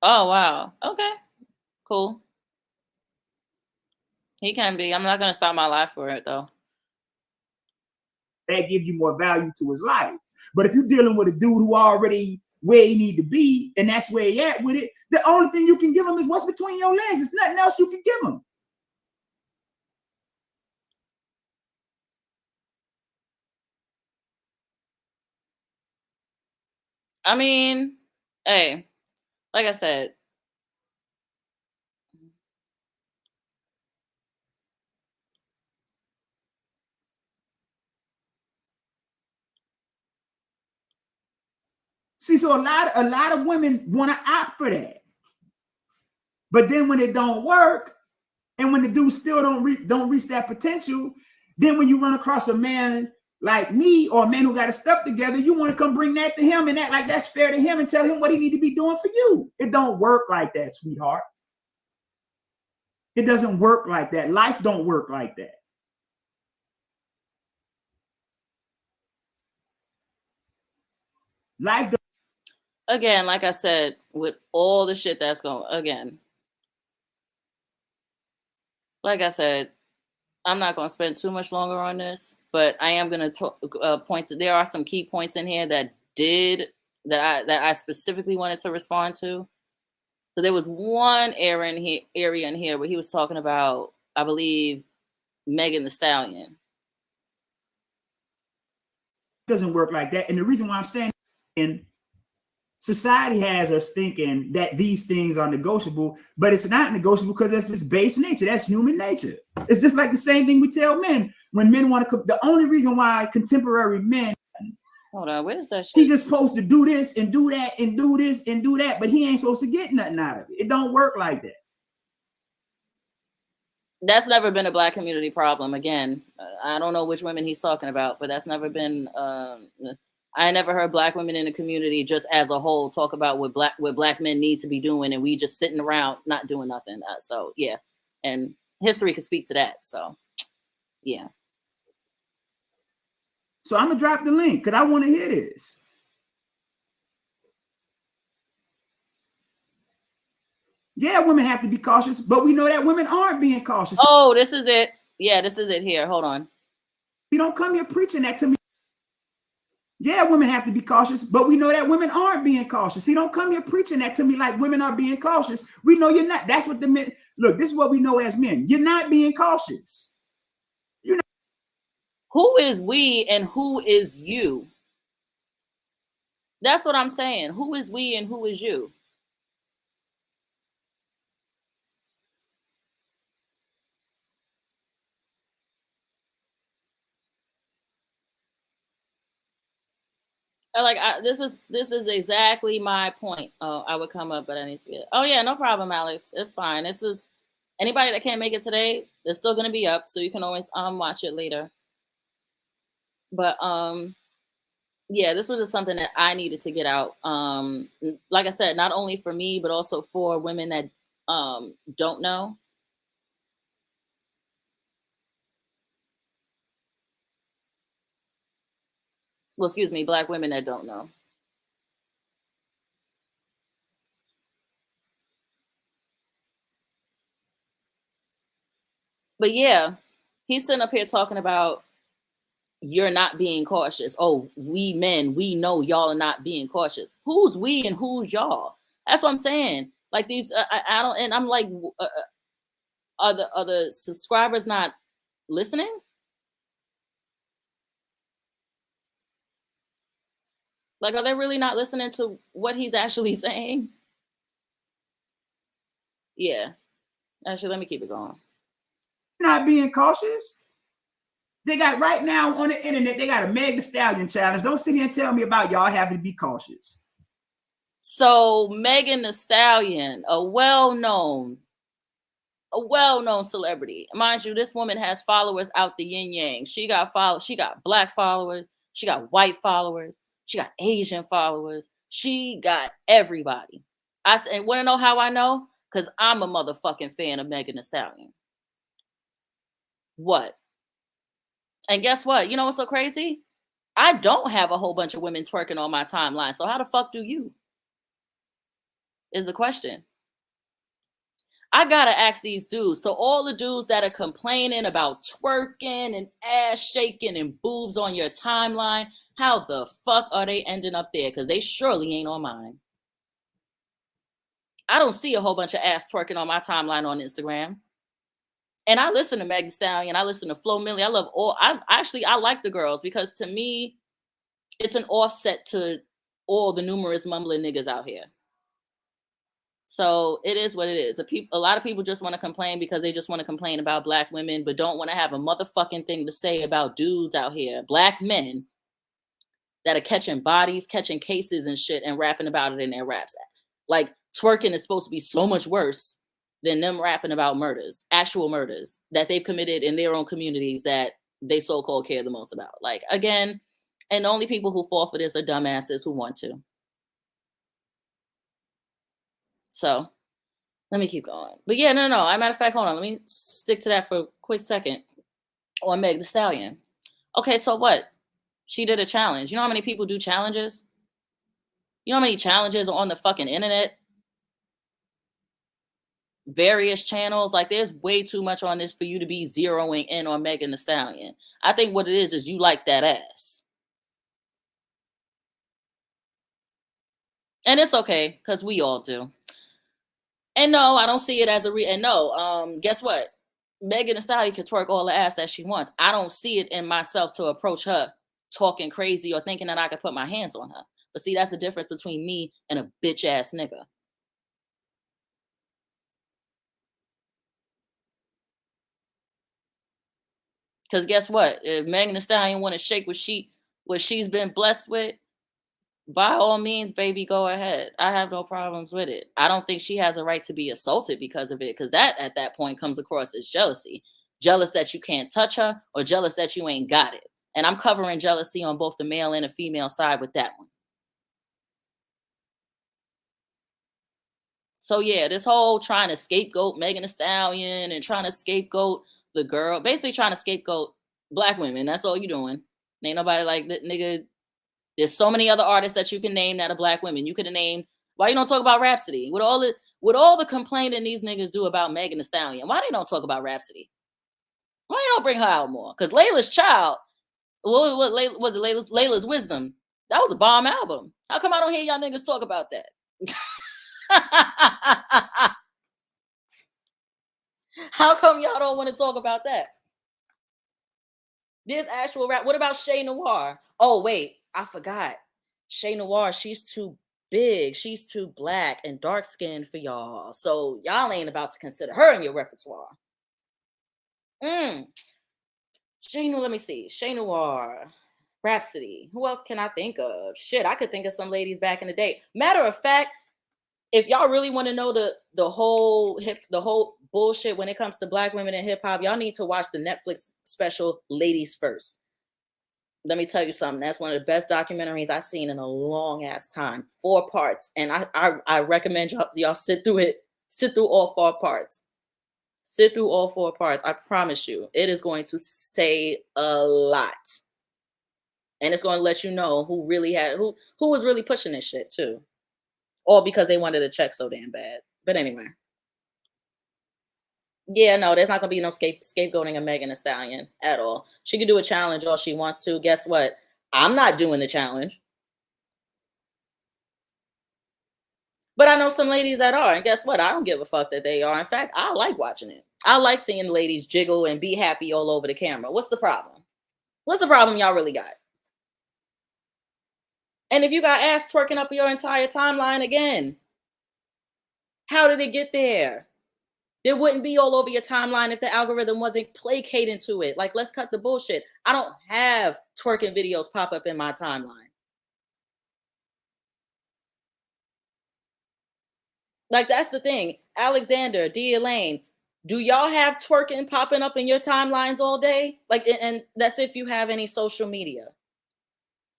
oh wow. Okay. Cool. He can be. I'm not gonna stop my life for it though. That gives you more value to his life. But if you're dealing with a dude who already where he need to be, and that's where he at with it, the only thing you can give him is what's between your legs. It's nothing else you can give him. I mean, hey, like I said, See, so a lot of women want to opt for that, but then when it don't work, and when the dude still don't reach that potential, then when you run across a man like me or a man who got his stuff together, you want to come bring that to him and act like that's fair to him and tell him what he need to be doing for you. It don't work like that, sweetheart. It doesn't work like that. Life don't work like that. Life don't. Again, like I said, with all the shit that's going, again, like I said, I'm not going to spend too much longer on this, but I am going to point to, there are some key points in here that I specifically wanted to respond to. So there was one area in here where he was talking about, I believe, Megan Thee Stallion. It doesn't work like that. And the reason why I'm saying, in society has us thinking that these things are negotiable, but it's not negotiable because that's just base nature. That's human nature. It's just like the same thing we tell men when men want to. The only reason why contemporary men, hold on, where is that shit? He just supposed to do this and do that and do this and do that, but he ain't supposed to get nothing out of it. It don't work like that. That's never been a Black community problem. Again, I don't know which women he's talking about, but that's never been. I never heard Black women in the community just as a whole talk about what black men need to be doing, and we just sitting around not doing nothing. So yeah, and history can speak to that. So yeah. So I'm gonna drop the link because I want to hear this. Yeah, women have to be cautious, but we know that women aren't being cautious. Oh, this is it. Yeah, this is it here. Hold on. You don't come here preaching that to me. Yeah, women have to be cautious, but we know that women aren't being cautious. See, don't come here preaching that to me like women are being cautious. We know you're not. That's what the men, look, this is what we know as men. You're not being cautious. You're not. Who is we and who is you? That's what I'm saying. Who is we and who is you? This is exactly my point. Oh, I would come up, but I need to get it. Oh yeah, no problem, Alex. It's fine. This is anybody that can't make it today. It's still gonna be up, so you can always watch it later. But yeah, this was just something that I needed to get out. Like I said, not only for me, but also for women that don't know. Well, excuse me, Black women that don't know. But yeah, he's sitting up here talking about you're not being cautious. Oh, we men, we know y'all are not being cautious. Who's we and who's y'all? That's what I'm saying. Like these, I don't, and I'm like, are the subscribers not listening? Like, are they really not listening to what he's actually saying? Yeah. Actually, let me keep it going. Not being cautious. They got right now on the internet, they got a Meg Thee Stallion challenge. Don't sit here and tell me about y'all having to be cautious. So Megan Thee Stallion, a well-known celebrity. Mind you, this woman has followers out the yin yang. She got Black followers, she got white followers, she got Asian followers, she got everybody. And want to know how I know? Because I'm a motherfucking fan of Megan Thee Stallion. What? And guess what? You know what's so crazy? I don't have a whole bunch of women twerking on my timeline. So how the fuck do you? Is the question. I gotta ask these dudes. So all the dudes that are complaining about twerking and ass shaking and boobs on your timeline, how the fuck are they ending up there? Because they surely ain't on mine. I don't see a whole bunch of ass twerking on my timeline on Instagram. And I listen to Meg Thee Stallion. I listen to Flo Milli. I love all. I like the girls because to me, it's an offset to all the numerous mumbling niggas out here. So it is what it is. A lot of people just want to complain because they just want to complain about black women, but don't want to have a motherfucking thing to say about dudes out here, black men that are catching bodies, catching cases and shit, and rapping about it in their raps. Like twerking is supposed to be so much worse than them rapping about murders, actual murders that they've committed in their own communities that they so-called care the most about. Like, again, and the only people who fall for this are dumbasses who want to. So let me keep going. But yeah, no. Matter of fact, hold on. Let me stick to that for a quick second on Meg Thee Stallion. Okay, so what? She did a challenge. You know how many people do challenges? You know how many challenges are on the fucking internet? Various channels. Like, there's way too much on this for you to be zeroing in on Megan Thee Stallion. I think what it is you like that ass. And it's okay, because we all do. And no, I don't see it as a and no, guess what? Megan Thee Stallion can twerk all the ass that she wants. I don't see it in myself to approach her talking crazy or thinking that I could put my hands on her. But see, that's the difference between me and a bitch ass nigga. Because guess what? If Megan Thee Stallion want to shake what she's been blessed with, by all means, baby, go ahead. I have no problems with it. I don't think she has a right to be assaulted because of it, because that at that point comes across as jealousy. Jealous that you can't touch her, or jealous that you ain't got it. And I'm covering jealousy on both the male and the female side with that one. So yeah, this whole trying to scapegoat Megan Thee Stallion and trying to scapegoat the girl, basically trying to scapegoat black women. That's all you doing. Ain't nobody like that, nigga. There's so many other artists that you can name that are black women. You could have named. Why you don't talk about Rhapsody? With all the complaining these niggas do about Megan Thee Stallion, why they don't talk about Rhapsody? Why you don't bring her out more? Because Layla's Child, what was it? Layla's Wisdom. That was a bomb album. How come I don't hear y'all niggas talk about that? How come y'all don't want to talk about that? There's actual rap. What about Shay Noir? Oh, wait, I forgot. Shay Noir, she's too big. She's too black and dark skinned for y'all. So y'all ain't about to consider her in your repertoire. Shay Noir, let me see. Shay Noir, Rhapsody. Who else can I think of? Shit, I could think of some ladies back in the day. Matter of fact, if y'all really want to know the whole bullshit when it comes to black women in hip hop, y'all need to watch the Netflix special Ladies First. Let me tell you something. That's one of the best documentaries I've seen in a long ass time. 4 parts, and I recommend y'all sit through it. Sit through all 4 parts. Sit through all 4 parts. I promise you, it is going to say a lot, and it's going to let you know who was really pushing this shit too. All because they wanted a check so damn bad. But anyway. Yeah, no, there's not going to be no scapegoating of Megan Thee Stallion at all. She can do a challenge all she wants to. Guess what? I'm not doing the challenge. But I know some ladies that are. And guess what? I don't give a fuck that they are. In fact, I like watching it. I like seeing ladies jiggle and be happy all over the camera. What's the problem? What's the problem y'all really got? And if you got ass twerking up your entire timeline again, how did it get there? It wouldn't be all over your timeline if the algorithm wasn't placating to it. Like, let's cut the bullshit. I don't have twerking videos pop up in my timeline. Like, that's the thing. Alexander, D. Elaine, do y'all have twerking popping up in your timelines all day? Like, and that's if you have any social media.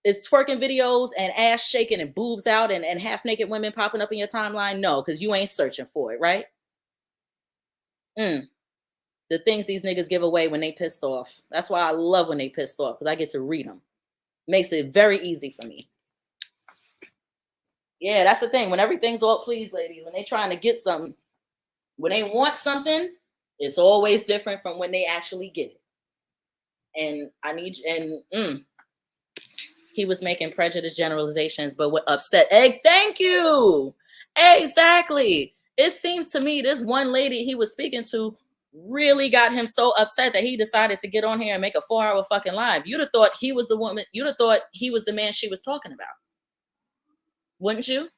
Is twerking videos and ass shaking and boobs out and half naked women popping up in your timeline? No, because you ain't searching for it, right? The things these niggas give away when they pissed off. That's why I love when they pissed off, because I get to read them. Makes it very easy for me. Yeah, that's the thing. When everything's all please, ladies, when they trying to get something, When they want something, it's always different from when they actually get it. And I need he was making prejudice generalizations, but what upset egg? Thank you. Exactly. It seems to me this one lady he was speaking to really got him so upset that he decided to get on here and make a 4-hour fucking live. You'd have thought he was the woman. You'd have thought he was the man she was talking about. Wouldn't you?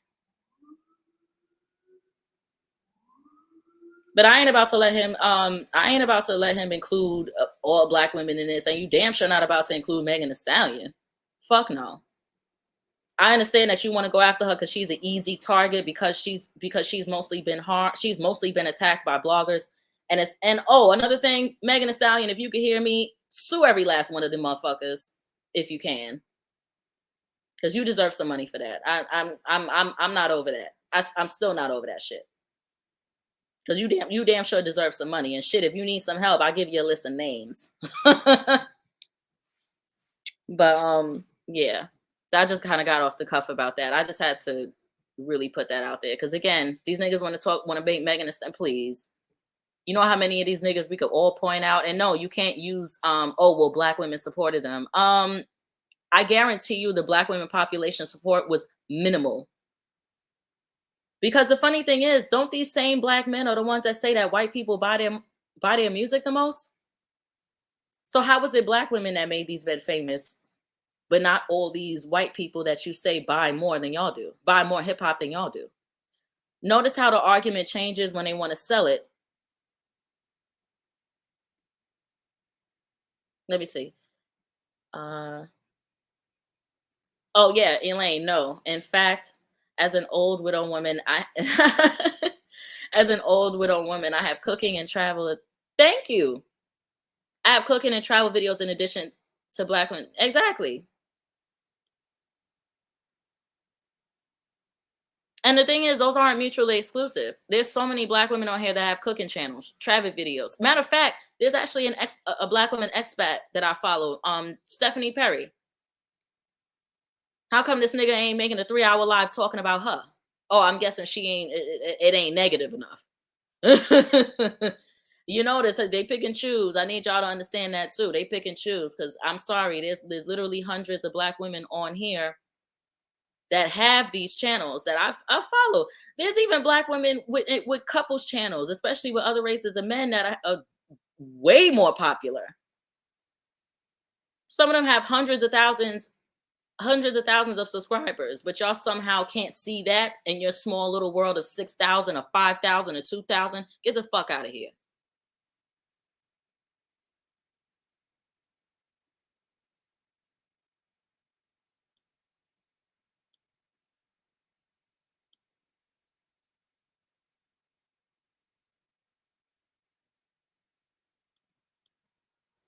But I ain't about to let him. I ain't about to let him include all black women in this, and you damn sure not about to include Megan Thee Stallion. Fuck no. I understand that you want to go after her because she's an easy target because she's mostly been hard. She's mostly been attacked by bloggers, and another thing, Megan Thee Stallion. If you could hear me, sue every last one of them motherfuckers if you can, because you deserve some money for that. I'm not over that. I'm still not over that shit. Because you damn sure deserve some money and shit. If you need some help, I'll give you a list of names. But yeah, I just kind of got off the cuff about that. I just had to really put that out there because again, these niggas want to make Megan Thee Stallion. Please, you know how many of these niggas we could all point out, and no, you can't use oh well, black women supported them. I guarantee you, the black women population support was minimal. Because the funny thing is, don't these same black men are the ones that say that white people buy their music the most? So how was it black women that made these men famous, but not all these white people that you say buy more than y'all do, buy more hip hop than y'all do? Notice how the argument changes when they want to sell it. Let me see. Oh yeah, Elaine. No, in fact, as an old widow woman, as an old widow woman, I have cooking and travel. Thank you. I have cooking and travel videos in addition to black women. Exactly. And the thing is, those aren't mutually exclusive. There's so many black women on here that have cooking channels, travel videos. Matter of fact, there's actually a black woman expat that I follow, Stephanie Perry. How come this nigga ain't making a 3-hour live talking about her? Oh, I'm guessing she ain't. It ain't negative enough. You notice that they pick and choose. I need y'all to understand that too. They pick and choose because I'm sorry, there's literally hundreds of black women on here that have these channels that I follow. There's even black women with couples channels, especially with other races of men that are way more popular. Some of them have hundreds of thousands of subscribers, but y'all somehow can't see that in your small little world of 6,000 or 5,000 or 2,000. Get the fuck out of here.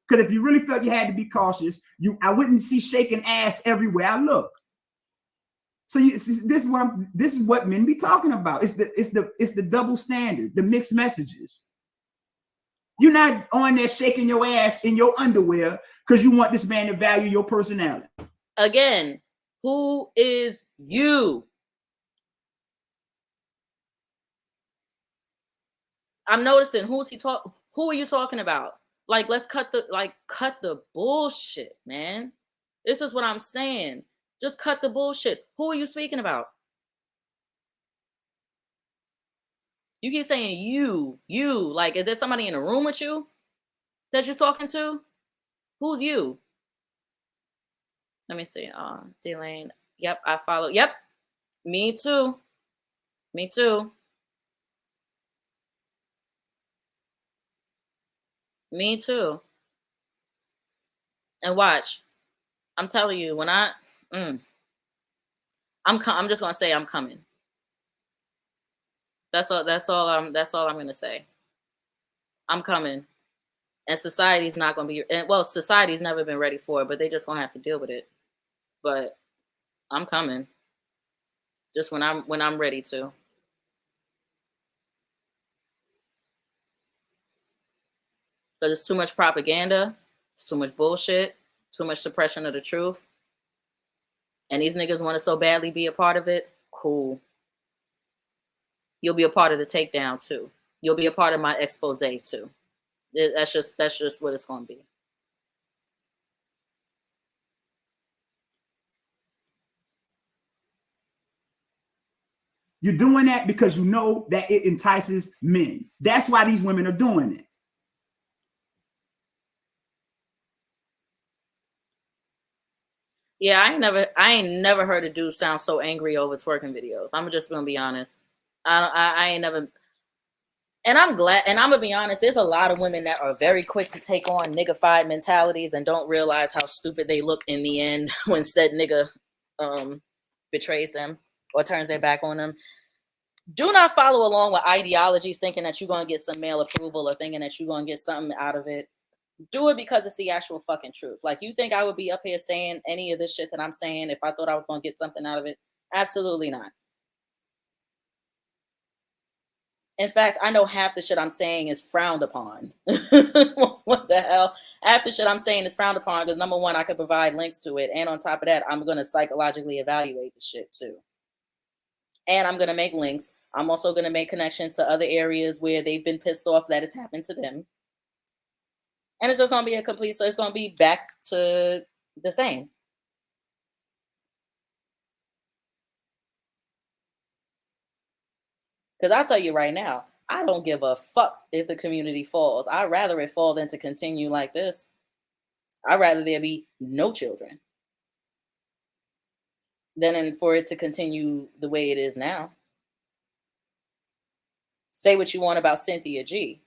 Because if you really felt you had to be cautious, I wouldn't see shaking ass everywhere I look. So this is what men be talking about. It's the double standard, the mixed messages. You're not on there shaking your ass in your underwear because you want this man to value your personality. Again, who is you? I'm noticing who are you talking about? Like, let's cut the bullshit, man. This is what I'm saying. Just cut the bullshit. Who are you speaking about? You keep saying you. Like, is there somebody in the room with you that you're talking to? Who's you? Let me see. Delane. Yep, I follow. Yep. Me too. Me too. Me too. And watch. I'm telling you, when I'm just gonna say I'm coming. That's all I'm gonna say. I'm coming. And society's not gonna be society's never been ready for it, but they just gonna have to deal with it. But I'm coming. Just when I'm ready to. Because it's too much propaganda, it's too much bullshit, too much suppression of the truth. And these niggas want to so badly be a part of it. Cool. You'll be a part of the takedown too. You'll be a part of my expose too. That's just what it's gonna be. You're doing that because you know that it entices men. That's why these women are doing it. Yeah, I ain't never heard a dude sound so angry over twerking videos. I'm just gonna be honest. I ain't never, and I'm glad. And I'm gonna be honest. There's a lot of women that are very quick to take on niggified mentalities and don't realize how stupid they look in the end when said nigga um betrays them or turns their back on them. Do not follow along with ideologies thinking that you're gonna get some male approval or thinking that you're gonna get something out of it. Do it because it's the actual fucking truth. Like, you think I would be up here saying any of this shit that I'm saying if I thought I was gonna get something out of it? Absolutely not. In fact, I know half the shit I'm saying is frowned upon. What the hell? Half the shit I'm saying is frowned upon because number one, I could provide links to it. And on top of that, I'm gonna psychologically evaluate the shit too. And I'm gonna make links. I'm also gonna make connections to other areas where they've been pissed off that it's happened to them. And it's just gonna be a complete, so it's gonna be back to the same. Because I'll tell you right now, I don't give a fuck if the community falls. I'd rather it fall than to continue like this. I'd rather there be no children for it to continue the way it is now. Say what you want about Cynthia G.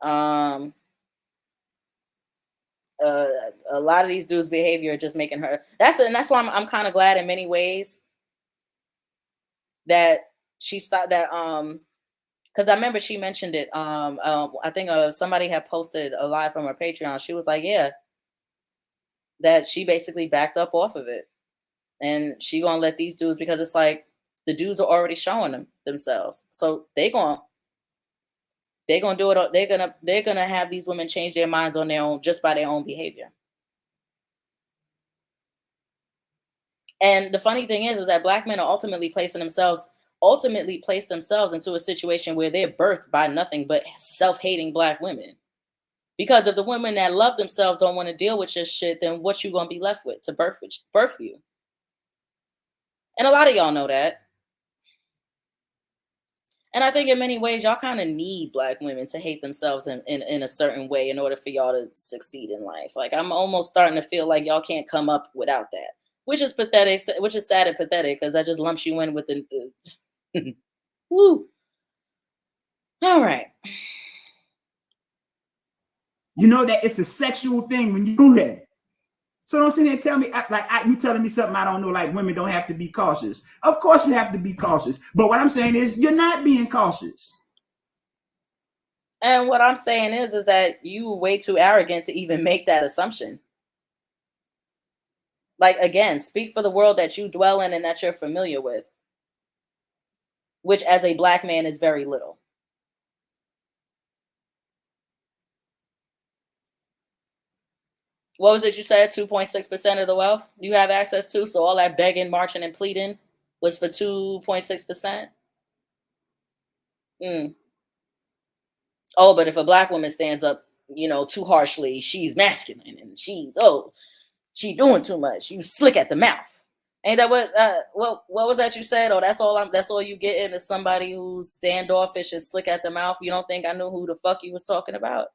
Um, uh, a lot of these dudes' behavior just making her. That's why I'm kind of glad in many ways that she stopped that. Because I remember she mentioned it. I think somebody had posted a live from her Patreon. She was like, "Yeah, that she basically backed up off of it, and she gonna let these dudes because it's like the dudes are already showing themselves, so they gonna do it. They're gonna have these women change their minds on their own just by their own behavior. And the funny thing is that black men are ultimately place themselves into a situation where they're birthed by nothing but self-hating black women. Because if the women that love themselves don't want to deal with your shit, then what you gonna be left with to birth you? And a lot of y'all know that. And I think in many ways, y'all kind of need black women to hate themselves in a certain way in order for y'all to succeed in life. Like, I'm almost starting to feel like y'all can't come up without that, which is pathetic, which is sad and pathetic because that just lumps you in with the woo. All right. You know that it's a sexual thing when you do that. So don't sit there and tell me you telling me something I don't know, like women don't have to be cautious. Of course you have to be cautious. But what I'm saying is you're not being cautious. And what I'm saying is that you were way too arrogant to even make that assumption. Like, again, speak for the world that you dwell in and that you're familiar with, which as a black man is very little. What was it you said? 2.6% of the wealth you have access to. So all that begging, marching, and pleading was for 2.6%. Mm. Oh, but if a black woman stands up, too harshly, she's masculine and she doing too much. You slick at the mouth. Ain't that what was that you said? Oh, that's all you getting is somebody who's standoffish and slick at the mouth. You don't think I knew who the fuck you was talking about?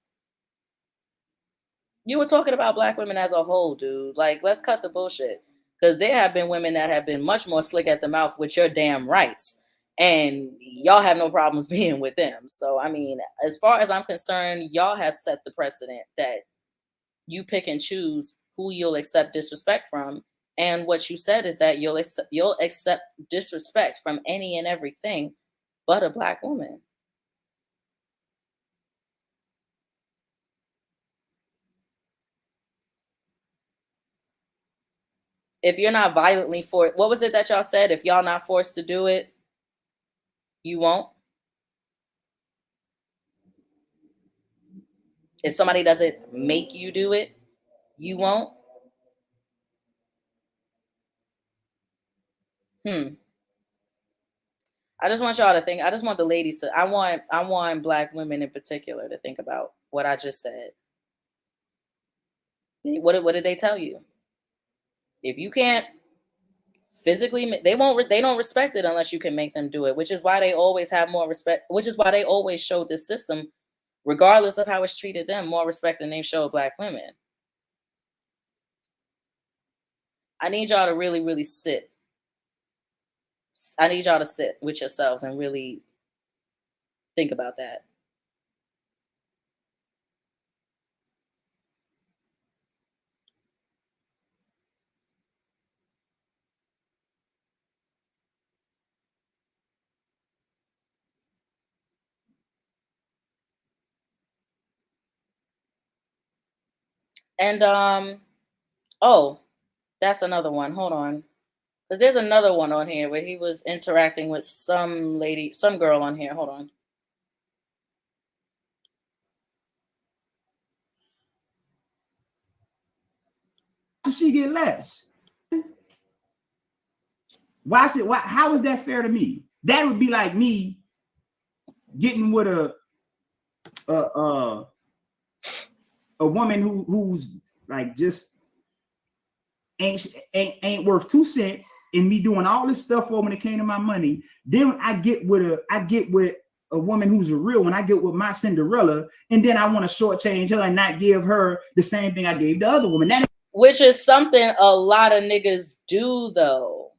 You were talking about black women as a whole, dude. Like, let's cut the bullshit. Because there have been women that have been much more slick at the mouth with your damn rights. And y'all have no problems being with them. So, I mean, as far as I'm concerned, y'all have set the precedent that you pick and choose who you'll accept disrespect from. And what you said is that you'll accept disrespect from any and everything but a black woman. If you're not violently for what was it that y'all said? If y'all not forced to do it, you won't. If somebody doesn't make you do it, you won't. Hmm. I just want y'all to think. I just want the ladies to. I want black women in particular to think about what I just said. What did they tell you? If you can't physically, they don't respect it unless you can make them do it. Which is why they always have more respect. Which is why they always showed this system, regardless of how it's treated them, more respect than they showed black women. I need y'all to really, really sit. I need y'all to sit with yourselves and really think about that. And oh, that's another one. Hold on. 'Cause there's another one on here where he was interacting with some lady, some girl on here. Hold on. She get less. Why should? Why? How is that fair to me? That would be like me getting with a woman who's like just ain't worth 2 cents, and me doing all this stuff for when it came to my money. Then I get with a woman who's a real one. I get with my Cinderella, and then I want to shortchange her and not give her the same thing I gave the other woman. Which is something a lot of niggas do, though.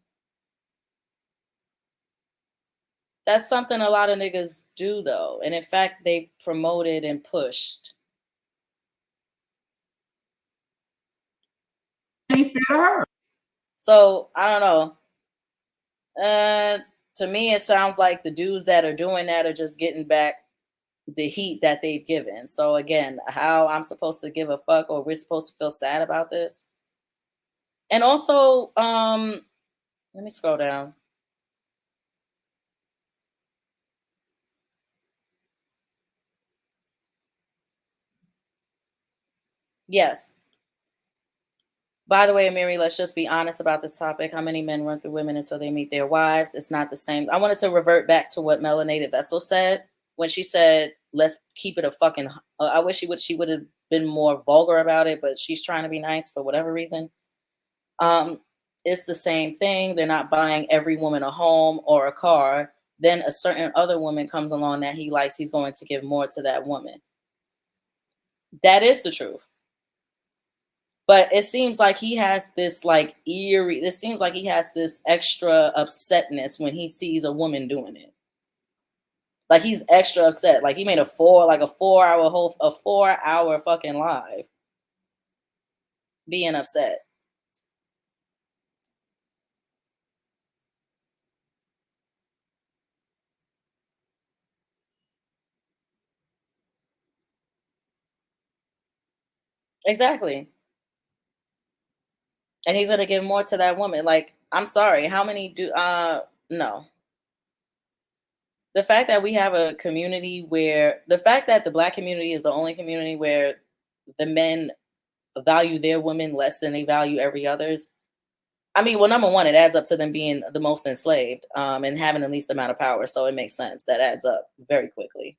That's something a lot of niggas do, though. And in fact, they promoted and pushed. Ain't fair to her. So I don't know. To me, it sounds like the dudes that are doing that are just getting back the heat that they've given. So again, how I'm supposed to give a fuck, or we're supposed to feel sad about this? And also, let me scroll down. Yes. By the way, Amiri, let's just be honest about this topic. How many men run through women until they meet their wives? It's not the same. I wanted to revert back to what Melanated Vessel said when she said, "Let's keep it a fucking." I wish she would have been more vulgar about it, but she's trying to be nice for whatever reason. Um, it's the same thing. They're not buying every woman a home or a car. Then a certain other woman comes along that he likes. He's going to give more to that woman. That is the truth. But it seems like he has this like eerie, it seems like he has this extra upsetness when he sees a woman doing it. Like he's extra upset. Like he made a 4 hour fucking live being upset. Exactly. And he's gonna give more to that woman. Like, I'm sorry, how many do no. The fact that we have a community where the fact that the black community is the only community where the men value their women less than they value every other's. I mean, well, number one, it adds up to them being the most enslaved, and having the least amount of power. So it makes sense. That adds up very quickly.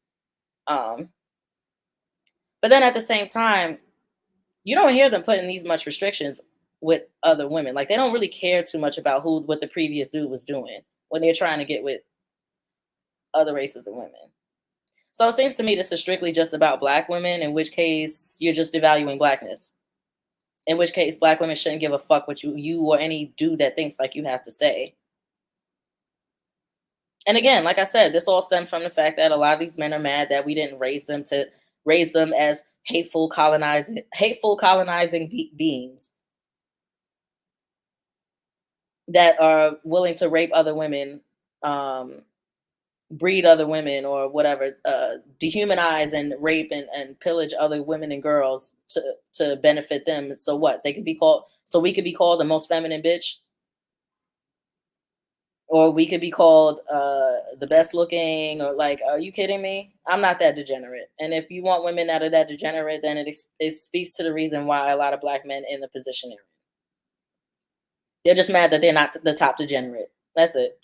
Um, but then at the same time, you don't hear them putting these much restrictions with other women. Like they don't really care too much about what the previous dude was doing when they're trying to get with other races of women. So it seems to me this is strictly just about black women, in which case you're just devaluing blackness. In which case black women shouldn't give a fuck what you or any dude that thinks like you have to say. And again, like I said, this all stems from the fact that a lot of these men are mad that we didn't raise them as hateful colonizing beings that are willing to rape other women, um, breed other women, or whatever, dehumanize and rape and pillage other women and girls to benefit them. So what? They could be called. So we could be called the most feminine bitch, or we could be called the best looking, or like, are you kidding me? I'm not that degenerate. And if you want women that are that degenerate, then it speaks to the reason why a lot of black men in the position they're in. They're just mad that they're not the top degenerate. That's it.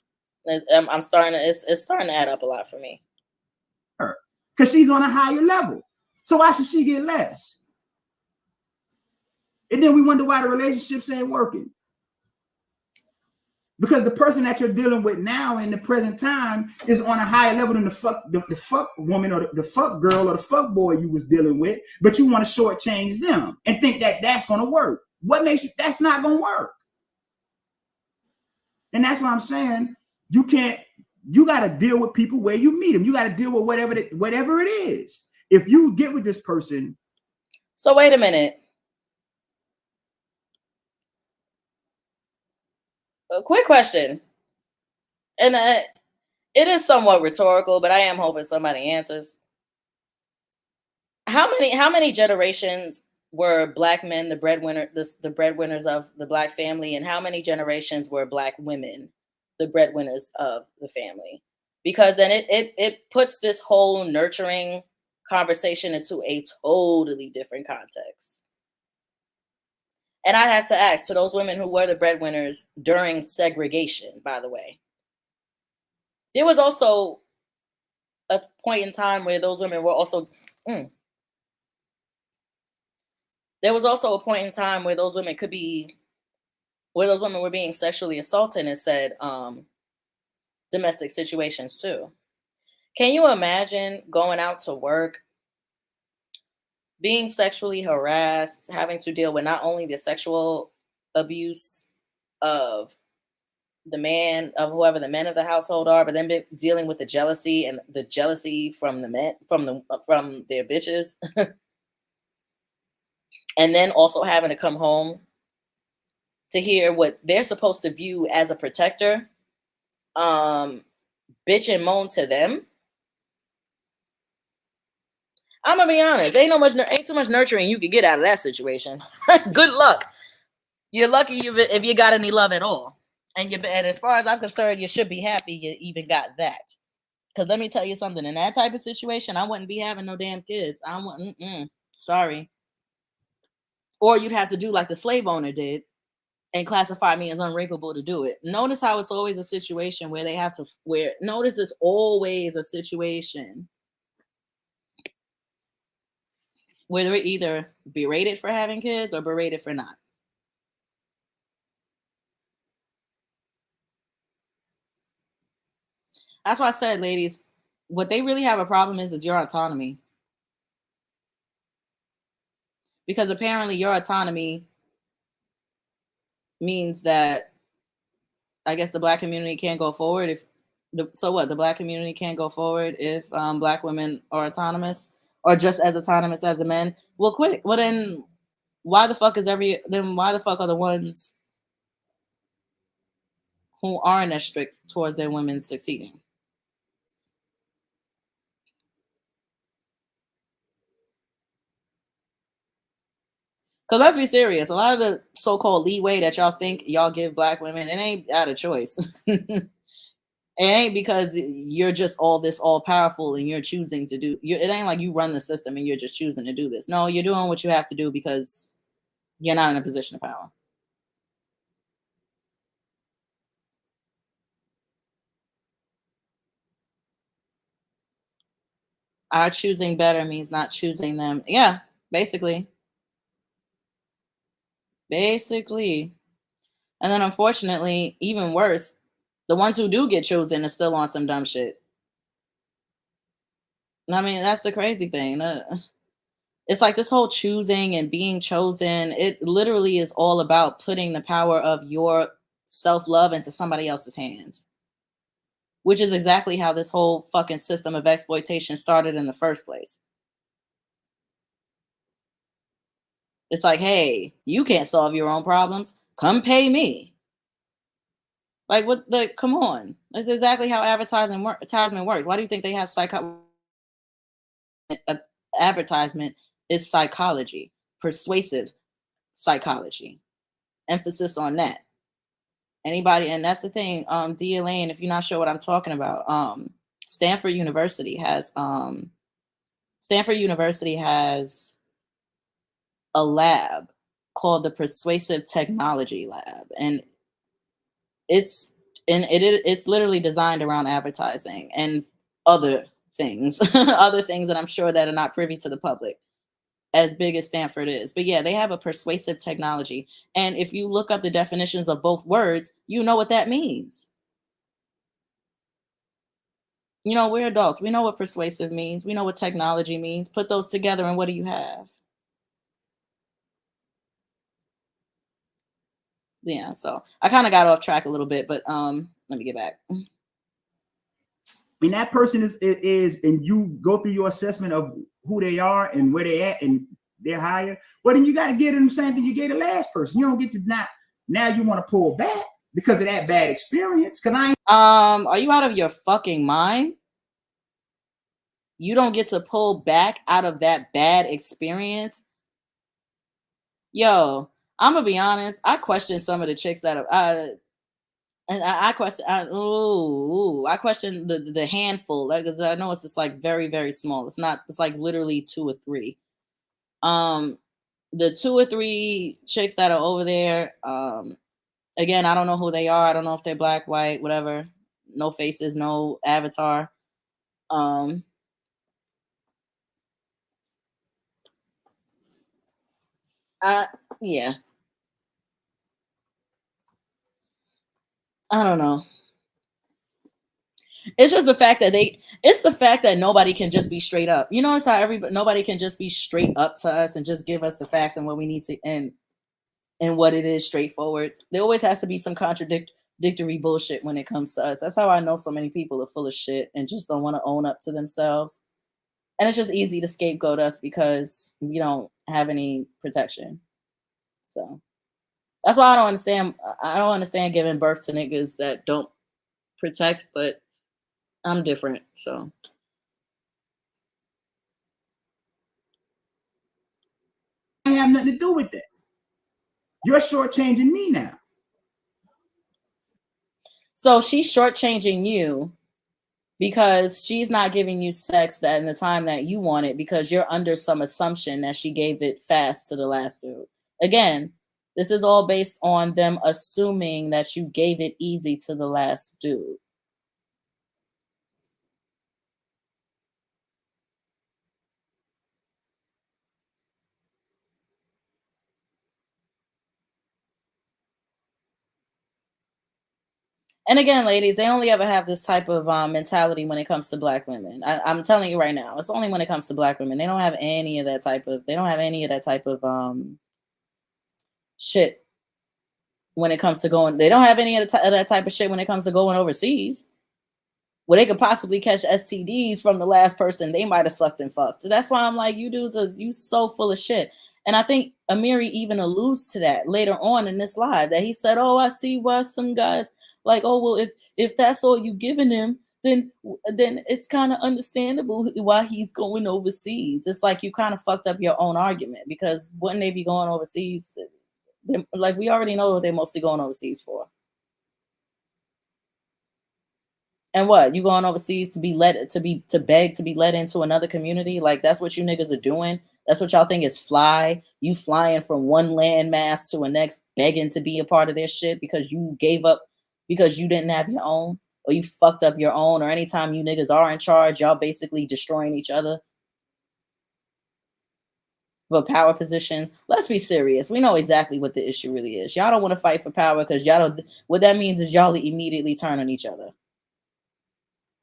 I'm starting to, it's starting to add up a lot for me. Because she's on a higher level. So why should she get less? And then we wonder why the relationships ain't working. Because the person that you're dealing with now in the present time is on a higher level than the fuck woman or the fuck girl or the fuck boy you was dealing with, but you want to shortchange them and think that that's going to work. What makes you, that's not going to work. And that's why I'm saying you got to deal with people where you meet them. You got to deal with whatever it is. If you get with this person. So wait a minute. A quick question. And it is somewhat rhetorical, but I am hoping somebody answers. How many generations were Black men the breadwinners of the Black family, and how many generations were Black women the breadwinners of the family? Because then it puts this whole nurturing conversation into a totally different context. And I have to ask, to those women who were the breadwinners during segregation, by the way, there was also a point in time where those women were also there was also a point in time where those women were being sexually assaulted and said domestic situations too. Can you imagine going out to work, being sexually harassed, having to deal with not only the sexual abuse of the man, of whoever the men of the household are, but then dealing with the jealousy from the men, from their bitches, and then also having to come home to hear what they're supposed to view as a protector, bitch and moan to them. I'm gonna be honest, ain't too much nurturing you could get out of that situation. Good luck. You're lucky if you got any love at all. And as far as I'm concerned, you should be happy you even got that. Because let me tell you something, in that type of situation, I wouldn't be having no damn kids. I wouldn't. Sorry. Or you'd have to do like the slave owner did and classify me as unrapeable to do it. Notice how it's always a situation where notice it's always a situation where they're either berated for having kids or berated for not. That's why I said, ladies, what they really have a problem is your autonomy. Because apparently your autonomy means that I guess the Black community can't go forward the Black community can't go forward if Black women are autonomous or just as autonomous as the men. Well, quick. Well, then why the fuck are the ones who aren't as strict towards their women succeeding? Because let's be serious, a lot of the so-called leeway that y'all think y'all give Black women, it ain't out of choice. It ain't because you're just all powerful and you're choosing to do. It ain't like you run the system and you're just choosing to do this. No, you're doing what you have to do because you're not in a position of power. Our choosing better means not choosing them. Yeah, basically. Basically. And then unfortunately, even worse, the ones who do get chosen are still on some dumb shit. I mean, that's the crazy thing. It's like this whole choosing and being chosen, it literally is all about putting the power of your self-love into somebody else's hands. Which is exactly how this whole fucking system of exploitation started in the first place. It's like, hey, you can't solve your own problems. Come pay me. Like, what? Like, come on. That's exactly how advertisement works. Why do you think they have advertisement is psychology, persuasive psychology, emphasis on that. Anybody, and that's the thing, D. Elaine, if you're not sure what I'm talking about, Stanford University has a lab called the Persuasive Technology Lab, and it's and it's literally designed around advertising and other things, other things that I'm sure that are not privy to the public, as big as Stanford is. But yeah, they have a persuasive technology. And if you look up the definitions of both words, you know what that means. You know, we're adults. We know what persuasive means. We know what technology means. Put those together, and what do you have? Yeah, so I kind of got off track a little bit, but let me get back. And that person is, and you go through your assessment of who they are and where they at, and they're higher. Well, then you got to give them the same thing you gave the last person. You don't get to not now you want to pull back because of that bad experience. Because I ain't. Are you out of your fucking mind? You don't get to pull back out of that bad experience. Yo, I'm gonna be honest. I question some of the chicks that have, and I question. I question the handful. Like, 'cause I know it's just like very very small. It's not. It's like literally 2 or 3. Um, the 2 or 3 chicks that are over there. Again, I don't know who they are. I don't know if they're black, white, whatever. No faces, no avatar. Um, yeah, I don't know. It's the fact that nobody can just be straight up. You notice how nobody can just be straight up to us and just give us the facts and what we need to and what it is straightforward. There always has to be some contradictory bullshit when it comes to us. That's how I know so many people are full of shit and just don't want to own up to themselves. And it's just easy to scapegoat us because we don't have any protection. So that's why I don't understand. I don't understand giving birth to niggas that don't protect, but I'm different. So I have nothing to do with that. You're shortchanging me now. so she's shortchanging you because she's not giving you sex that in the time that you want it because you're under some assumption that she gave it fast to the last dude. Again, this is all based on them assuming that you gave it easy to the last dude. And again, ladies, they only ever have this type of mentality when it comes to black women. I'm telling you right now, it's only when it comes to black women. They don't have any of that type of. They don't have any of that type of shit when it comes to going. They don't have any of that type of shit when it comes to going overseas, where they could possibly catch STDs from the last person they might have sucked and fucked. That's why I'm like, you dudes are you so full of shit. And I think Amiri even alludes to that later on in this live that he said, "Oh, I see why some guys like, oh well, if that's all you giving him, then it's kind of understandable why he's going overseas." It's like you kind of fucked up your own argument because wouldn't they be going overseas? Like we already know what they're mostly going overseas for. And what, you going overseas to be let to beg to be let into another community? Like that's what you niggas are doing. That's what y'all think is fly. You flying from one landmass to a next, begging to be a part of their shit because you gave up because you didn't have your own, or you fucked up your own, or anytime you niggas are in charge, y'all basically destroying each other for power positions. Let's be serious. We know exactly what the issue really is. Y'all don't want to fight for power because y'all don't. What that means is y'all immediately turn on each other.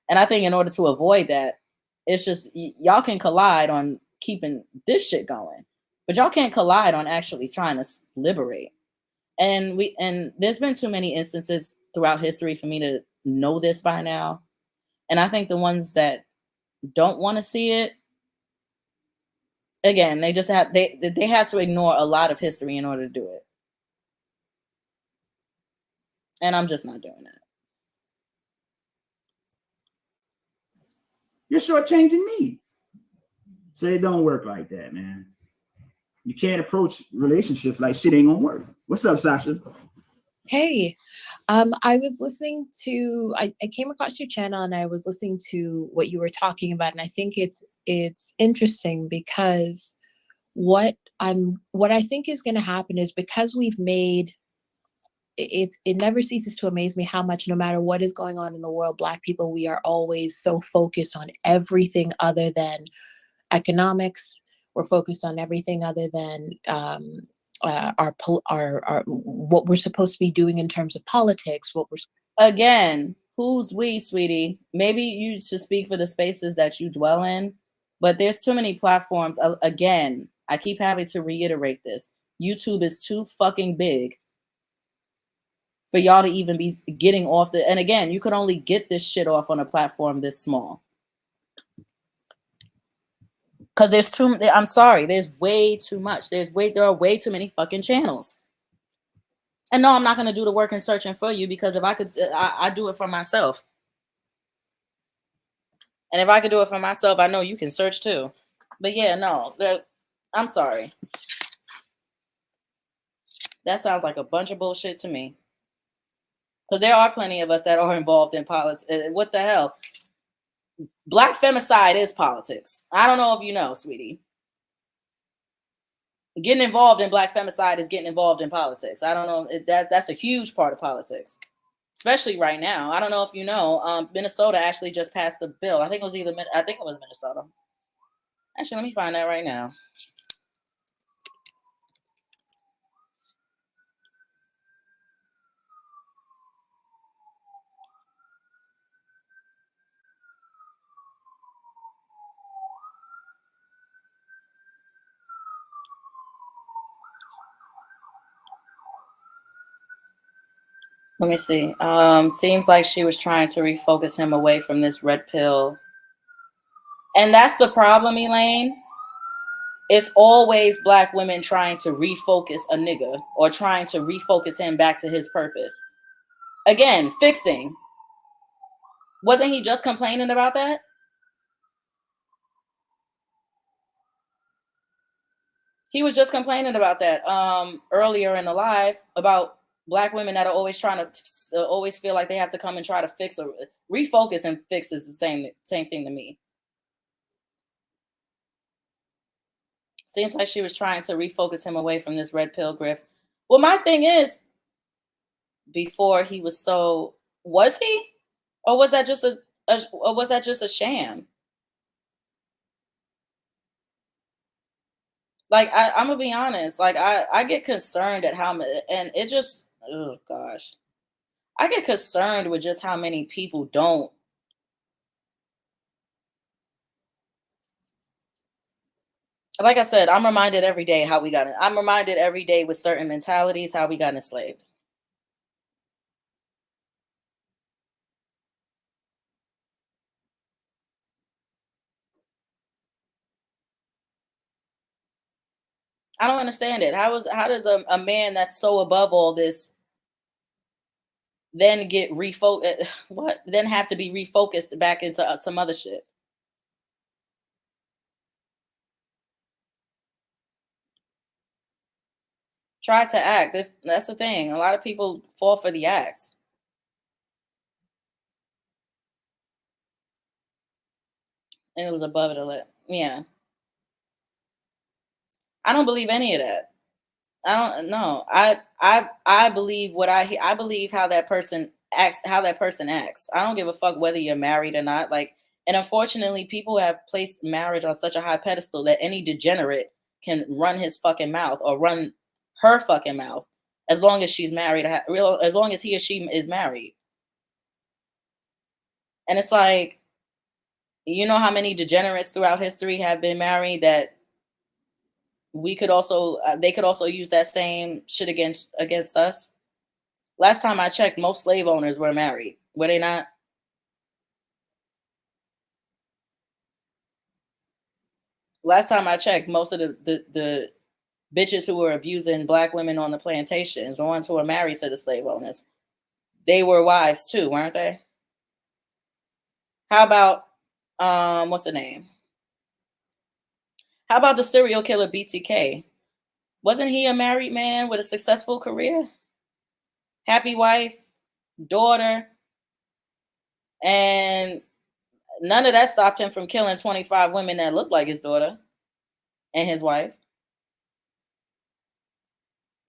And I think in order to avoid that, it's just y'all can collide on keeping this shit going, but y'all can't collide on actually trying to liberate. And there's been too many instances throughout history for me to know this by now. And I think the ones that don't want to see it, again, they have to ignore a lot of history in order to do it. And I'm just not doing that. You're shortchanging me. So it don't work like that, man. You can't approach relationships like shit ain't gonna work. What's up, Sasha? Hey, I was listening to, I came across your channel and I was listening to what you were talking about, and I think it's interesting because what I think is going to happen is because we've made it never ceases to amaze me how much, no matter what is going on in the world, Black people, we are always so focused on everything other than economics. We're focused on everything other than our what we're supposed to be doing in terms of politics. What we're Again, who's we, sweetie? Maybe you should speak for the spaces that you dwell in, but there's too many platforms. Again, I keep having to reiterate this. YouTube is too fucking big for y'all to even be getting off the. And again, you could only get this shit off on a platform this small. Because there's too. I'm sorry. There's way too much. There are way too many fucking channels. And no, I'm not gonna do the work and searching for you, because if I could, I do it for myself. And if I could do it for myself, I know you can search too. But yeah, no, I'm sorry. That sounds like a bunch of bullshit to me. Because there are plenty of us that are involved in politics. What the hell? Black femicide is politics. I don't know if you know, sweetie. Getting involved in black femicide is getting involved in politics. I don't know. That's a huge part of politics, especially right now. I don't know if you know, Minnesota actually just passed the bill. I think it was Minnesota. Actually, let me find that right now. Let me see. Seems like she was trying to refocus him away from this red pill. And that's the problem, Elaine. It's always black women trying to refocus a nigga or trying to refocus him back to his purpose. Again, fixing. Wasn't he just complaining about that? He was just complaining about that earlier in the live about black women that are always trying to always feel like they have to come and try to fix or refocus, and fix is the same thing to me. Seems like she was trying to refocus him away from this red pill grift. Well, my thing is, before he was was he? Or was that just a sham? Like, I'm gonna be honest. Like, I get concerned at how many, and it just, oh gosh, I get concerned with just how many people don't. Like I said, I'm reminded every day how we got it. I'm reminded every day with certain mentalities how we got enslaved. I don't understand it. How does a man that's so above all this then get refocused? What? Then have to be refocused back into some other shit? Try to act. That's the thing. A lot of people fall for the acts. And it was above it. Yeah. I don't believe any of that. I don't know. I believe I believe how that person acts. I don't give a fuck whether you're married or not. Like, and unfortunately, people have placed marriage on such a high pedestal that any degenerate can run his fucking mouth or run her fucking mouth as long as she's married, as long as he or she is married. And it's like, you know how many degenerates throughout history have been married that we could also they could also use that same shit against us. Last time I checked, most slave owners were married, were they not? Last time I checked, most of the bitches who were abusing black women on the plantations, the ones who were married to the slave owners, they were wives too, weren't they? How about what's the name? How about the serial killer BTK? Wasn't he a married man with a successful career? Happy wife, daughter, and none of that stopped him from killing 25 women that looked like his daughter and his wife.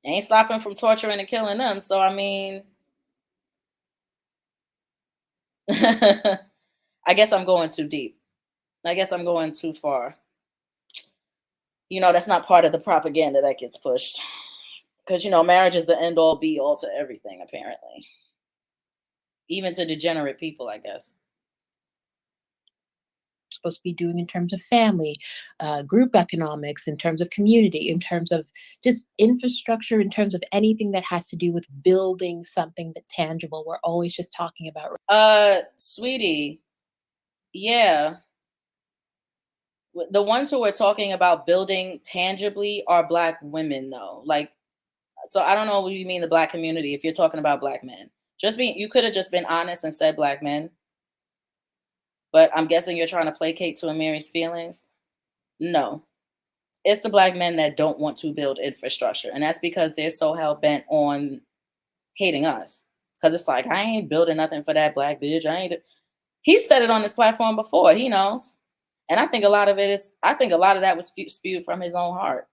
Ain't stopping from torturing and killing them. So I mean, I guess I'm going too deep. I guess I'm going too far. That's not part of the propaganda that gets pushed. Because marriage is the end all be all to everything, apparently. Even to degenerate people, I guess. Supposed to be doing in terms of family, group economics, in terms of community, in terms of just infrastructure, in terms of anything that has to do with building something that tangible. We're always just talking about. Sweetie, yeah. The ones who are talking about building tangibly are Black women, though. Like, so I don't know what you mean the Black community if you're talking about Black men. You could have just been honest and said Black men. But I'm guessing you're trying to placate to Amiri's feelings. No, it's the Black men that don't want to build infrastructure. And that's because they're so hell bent on hating us. Because it's like, I ain't building nothing for that Black bitch. He said it on this platform before. He knows. And I think a lot of that was spewed from his own heart.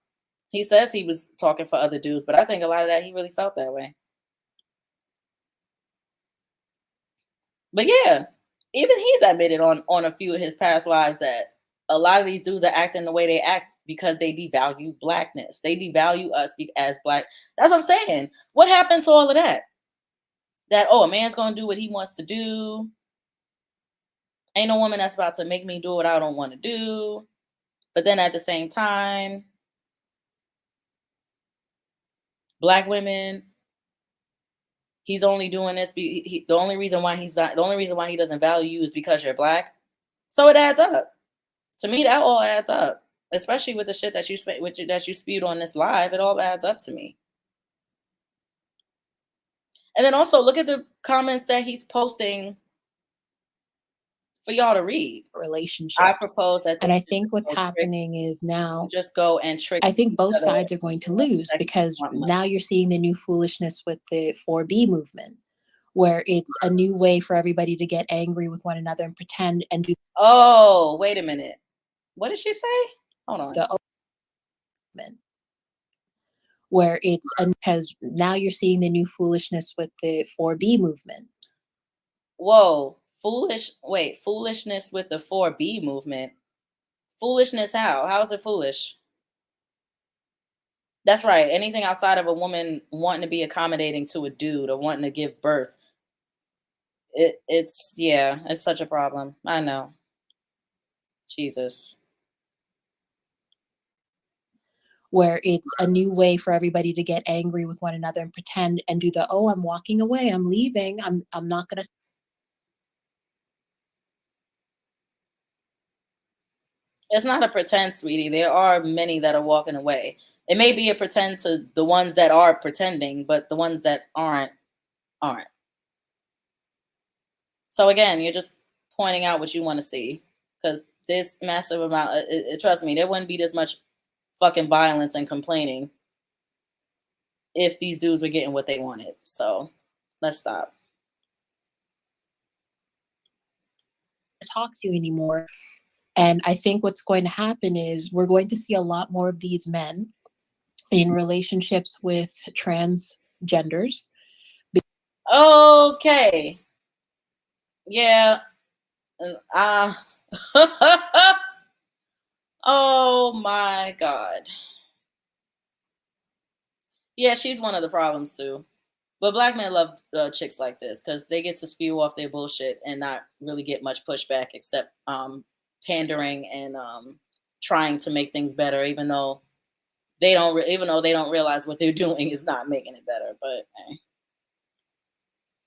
He says he was talking for other dudes, but I think a lot of that he really felt that way. But yeah, even he's admitted on a few of his past lives that a lot of these dudes are acting the way they act because they devalue Blackness. They devalue us as Black. That's what I'm saying. What happened to all of that? That, a man's going to do what he wants to do. Ain't no woman that's about to make me do what I don't want to do. But then at the same time, Black women, he's only doing this. The only reason why he doesn't value you is because you're Black. So it adds up. To me, that all adds up. Especially with the shit that you spewed on this live, it all adds up to me. And then also look at the comments that he's posting for y'all to read. Relationships. I propose that, and I think what's happening is now just go and trick. I think both sides are going to lose because now you're seeing the new foolishness with the 4B movement, where it's a new way for everybody to get angry with one another and pretend and do. Oh, wait a minute. What did she say? Hold on. The movement, where it's because now you're seeing the new foolishness with the 4B movement. Whoa. Foolishness with the 4B movement. Foolishness how? How is it foolish? That's right. Anything outside of a woman wanting to be accommodating to a dude or wanting to give birth. It's such a problem. I know. Jesus. Where it's a new way for everybody to get angry with one another and pretend and do I'm walking away, I'm leaving, I'm not gonna. It's not a pretend, sweetie. There are many that are walking away. It may be a pretend to the ones that are pretending, but the ones that aren't. So again, you're just pointing out what you want to see, because this massive amount, trust me, there wouldn't be this much fucking violence and complaining if these dudes were getting what they wanted. So let's stop. Talk to you anymore. And I think what's going to happen is we're going to see a lot more of these men in relationships with transgenders. Okay. Yeah. Oh my God. Yeah, she's one of the problems too. But Black men love chicks like this because they get to spew off their bullshit and not really get much pushback except pandering and trying to make things better, even though they don't realize what they're doing is not making it better. But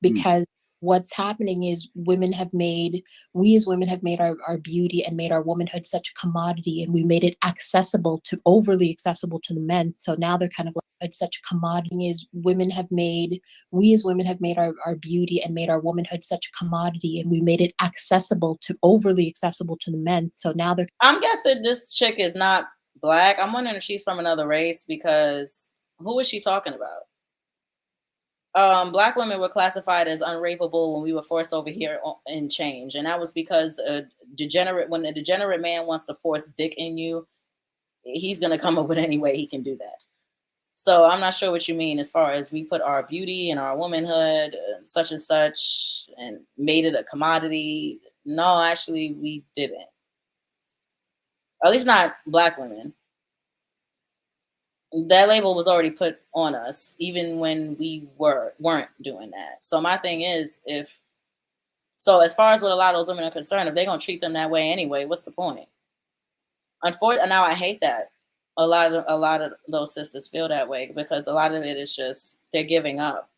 because what's happening is we as women have made our beauty and made our womanhood such a commodity, and we made it overly accessible to the men. So now they're kind of like, it's such a commodity. Is we as women have made our beauty and made our womanhood such a commodity, and we made it overly accessible to the men. So now I'm guessing this chick is not Black. I'm wondering if she's from another race, because who is she talking about? Black women were classified as unrapeable when we were forced over here in change. And that was because when a degenerate man wants to force dick in you, he's going to come up with any way he can do that. So I'm not sure what you mean as far as we put our beauty and our womanhood, such and such, and made it a commodity. No, actually, we didn't. At least not Black women. That label was already put on us, even when we weren't doing that. So my thing is, as far as what a lot of those women are concerned, if they're gonna treat them that way anyway, what's the point? Unfortunately, now I hate that a lot of those sisters feel that way, because a lot of it is just they're giving up,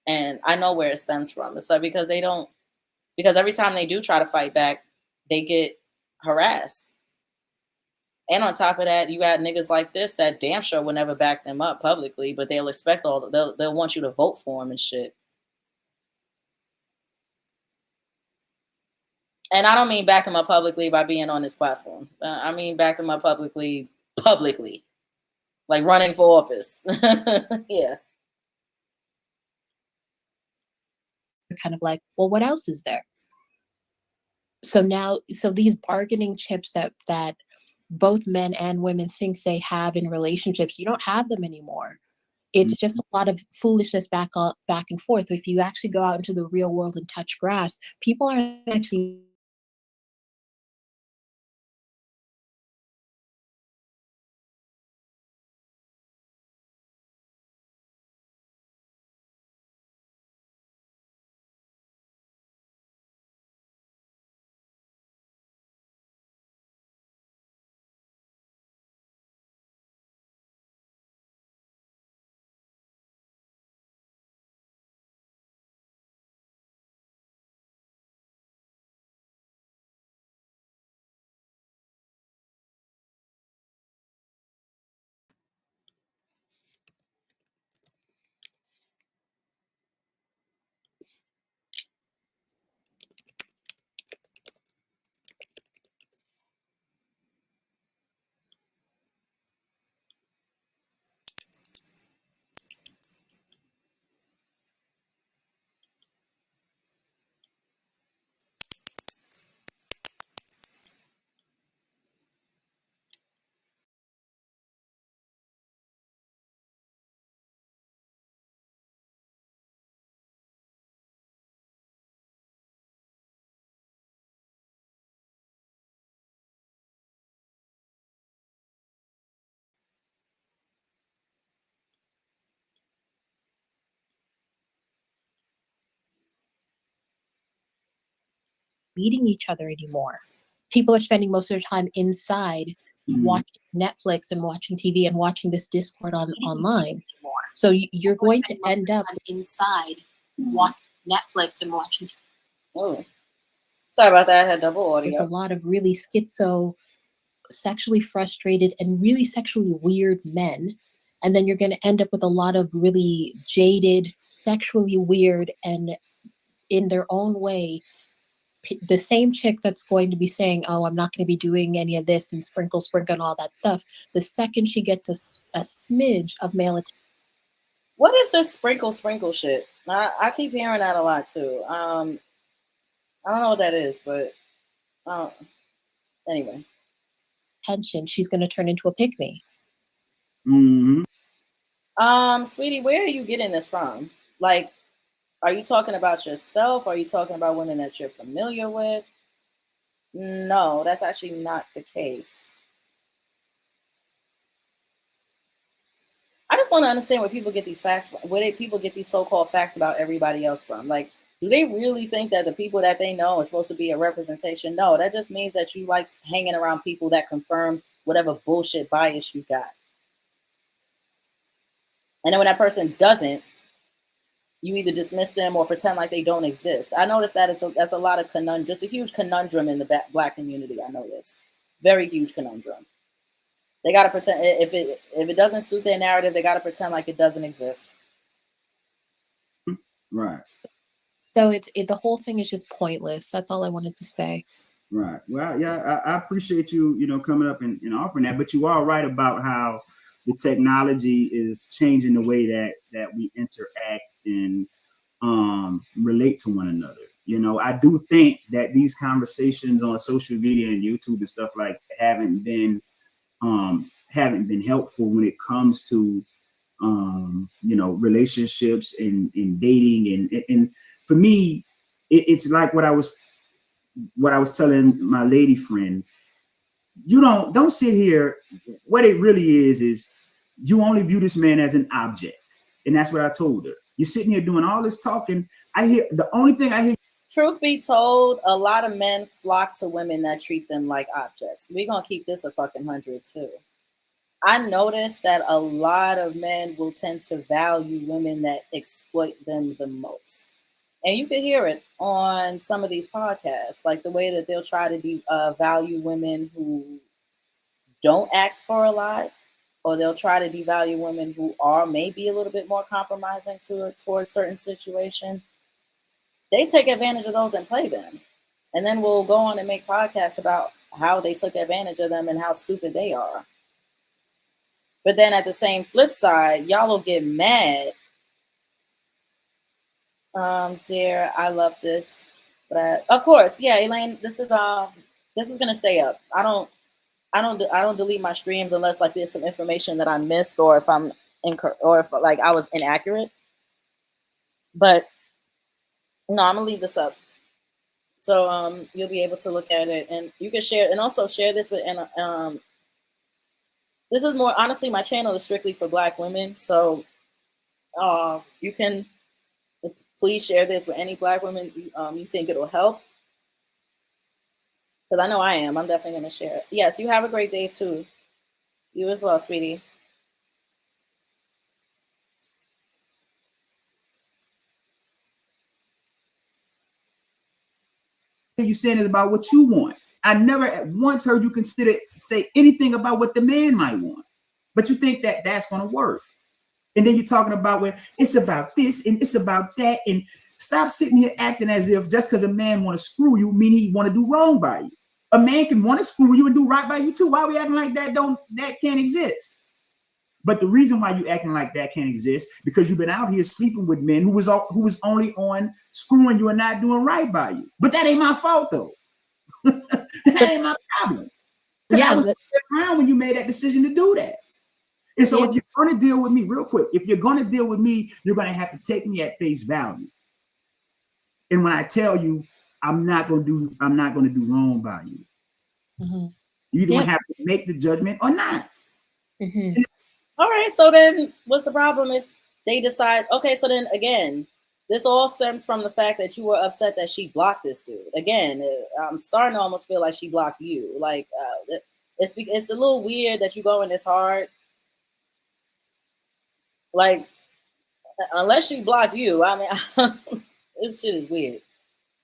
and I know where it stems from. It's like because every time they do try to fight back, they get harassed. And on top of that, you got niggas like this that damn sure will never back them up publicly, but they'll expect they'll want you to vote for them and shit. And I don't mean back them up publicly by being on this platform. I mean back them up publicly, like running for office. Yeah. Kind of like, well, what else is there? So now, these bargaining chips that both men and women think they have in relationships, you don't have them anymore. It's just a lot of foolishness back and forth. If you actually go out into the real world and touch grass, people aren't actually meeting each other anymore. People are spending most of their time inside watching Netflix and watching TV and watching this Discord online. So you're going to end up inside watching Netflix and watching. Oh, sorry about that. I had double audio. With a lot of really schizo, sexually frustrated, and really sexually weird men. And then you're going to end up with a lot of really jaded, sexually weird, and in their own way, the same chick that's going to be saying, oh, I'm not going to be doing any of this and sprinkle and all that stuff. The second she gets a smidge of male attention. What is this sprinkle shit? I keep hearing that a lot too. I don't know what that is, but anyway. Attention, she's going to turn into a pick-me. Sweetie, where are you getting this from? Like, are you talking about yourself? Are you talking about women that you're familiar with? No, that's actually not the case. I just want to understand where people get these facts from, where people get these so-called facts about everybody else from. Like, do they really think that the people that they know is supposed to be a representation? No, that just means that you like hanging around people that confirm whatever bullshit bias you got. And then when that person doesn't, you either dismiss them or pretend like they don't exist. I noticed that that's a lot of conundrum, just a huge conundrum in the Black community. I know this. Very huge conundrum. They got to pretend, if it doesn't suit their narrative, they got to pretend like it doesn't exist. Right. So the whole thing is just pointless. That's all I wanted to say. Right. Well, yeah, I appreciate you, coming up and offering that. But you are right about how the technology is changing the way that we interact and relate to one another. I do think that these conversations on social media and YouTube and stuff like haven't been helpful when it comes to relationships and dating. And for me, it's like what I was telling my lady friend. You don't sit here. What it really is you only view this man as an object. And that's what I told her. You're sitting here doing all this talking. The only thing I hear. Truth be told, a lot of men flock to women that treat them like objects. We're going to keep this a fucking 100 too. I noticed that a lot of men will tend to value women that exploit them the most. And you can hear it on some of these podcasts, like the way that they'll try to value women who don't ask for a lot, or they'll try to devalue women who are maybe a little bit more compromising towards certain situations. They take advantage of those and play them. And then we'll go on and make podcasts about how they took advantage of them and how stupid they are. But then at the same flip side, y'all will get mad. Dear, I love this. But of course, yeah, Elaine, this is gonna stay up. I don't delete my streams unless like there's some information that I missed, or if I'm or if like I was inaccurate. But no, I'm gonna leave this up. So you'll be able to look at it, and you can share, and also share this with, and this is more, honestly, my channel is strictly for Black women. So you can please share this with any Black women you think it'll help. Because I know I am. I'm definitely going to share it. Yes, you have a great day too. You as well, sweetie. You saying is about what you want. I never once heard you say anything about what the man might want. But you think that that's going to work. And then you're talking about where it's about this and it's about that. And stop sitting here acting as if just because a man want to screw you mean he want to do wrong by you. A man can want to screw you and do right by you too. Why are we acting like that can't exist? But the reason why you acting like that can't exist, because you've been out here sleeping with men who was only on screwing you and not doing right by you. But that ain't my fault though. That ain't my problem. Yeah, I was around when you made that decision to do that. And so if you're going to deal with me, real quick, if you're going to deal with me, you're going to have to take me at face value. And when I tell you, I'm not going to do wrong by you. Mm-hmm. You either have to make the judgment or not. Mm-hmm. All right. So then what's the problem if they decide, okay, so then again, this all stems from the fact that you were upset that she blocked this dude. Again, I'm starting to almost feel like she blocked you. Like it's a little weird that you go in this hard. Like, unless she blocked you, I mean, this shit is weird.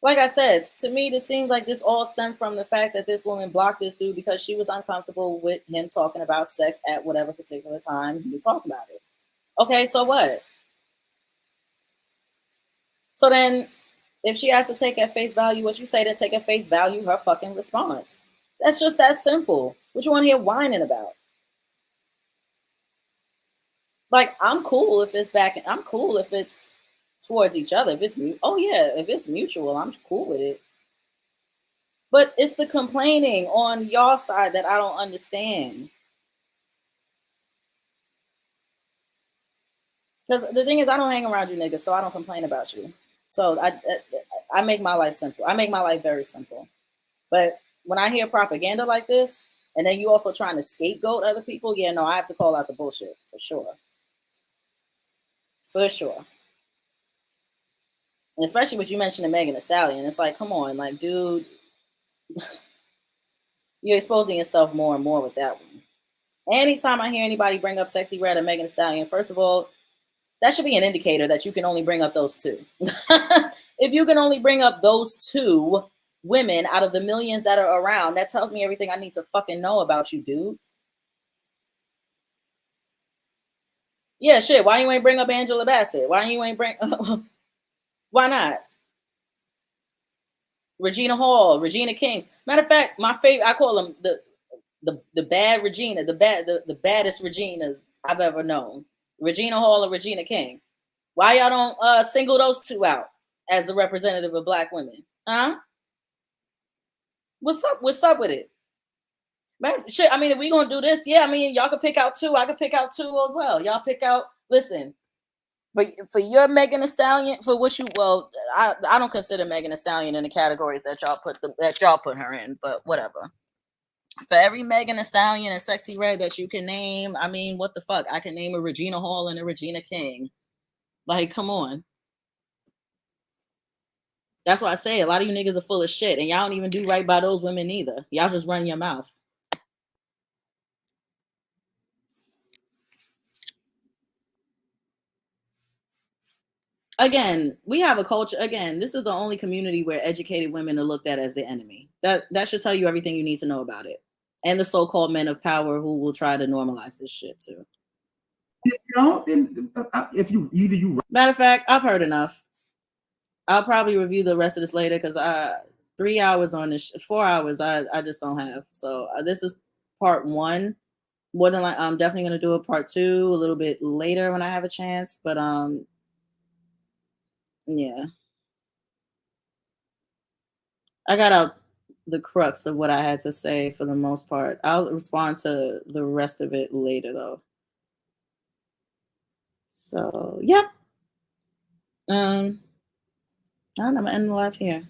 Like I said, to me, this seems like this all stemmed from the fact that this woman blocked this dude because she was uncomfortable with him talking about sex at whatever particular time he talked about it. Okay, so what? So then, if she has to take at face value what you say, then take at face value her fucking response. That's just that simple. What you want to hear whining about? Like, I'm cool if it's back. I'm cool if it's towards each other. If it's if it's mutual, I'm cool with it. But it's the complaining on y'all side that I don't understand. Because the thing is, I don't hang around you niggas, so I don't complain about you. So I make my life simple. I make my life very simple. But when I hear propaganda like this, and then you also trying to scapegoat other people, yeah, no, I have to call out the bullshit for sure. For sure. Especially what you mentioned, Megan Thee Stallion. It's like, come on, like, dude, you're exposing yourself more and more with that one. Anytime I hear anybody bring up Sexy Red or Megan Thee Stallion, first of all, that should be an indicator that you can only bring up those two. If you can only bring up those two women out of the millions that are around, that tells me everything I need to fucking know about you, dude. Yeah, shit. Why you ain't bring up Angela Bassett? Why you ain't bring? Why not? Regina Hall, Regina Kings. Matter of fact, my favorite. I call them the bad Regina, the baddest Reginas I've ever known. Regina Hall and Regina King. Why y'all don't single those two out as the representative of Black women? Huh? What's up? What's up with it? Man, shit, I mean, if we gonna do this, yeah, I mean, y'all could pick out two. I could pick out two as well. Y'all pick out listen, for your Megan Thee Stallion, for what you, well, I don't consider Megan Thee Stallion in the categories that y'all put her in, but whatever. For every Megan Thee Stallion and Sexy Red that you can name, I mean, what the fuck? I can name a Regina Hall and a Regina King. Like, come on. That's why I say a lot of you niggas are full of shit, and y'all don't even do right by those women either. Y'all just run your mouth. Again, we have a culture. Again, this is the only community where educated women are looked at as the enemy. That should tell you everything you need to know about it. And the so-called men of power who will try to normalize this shit too. If you don't, then if you either you. Matter of fact, I've heard enough. I'll probably review the rest of this later because 3 hours on this, 4 hours, I just don't have. So this is part one. More than like, I'm definitely gonna do a part two a little bit later when I have a chance. But yeah, I got out the crux of what I had to say for the most part. I'll respond to the rest of it later though. So yep. I'm gonna end the live here.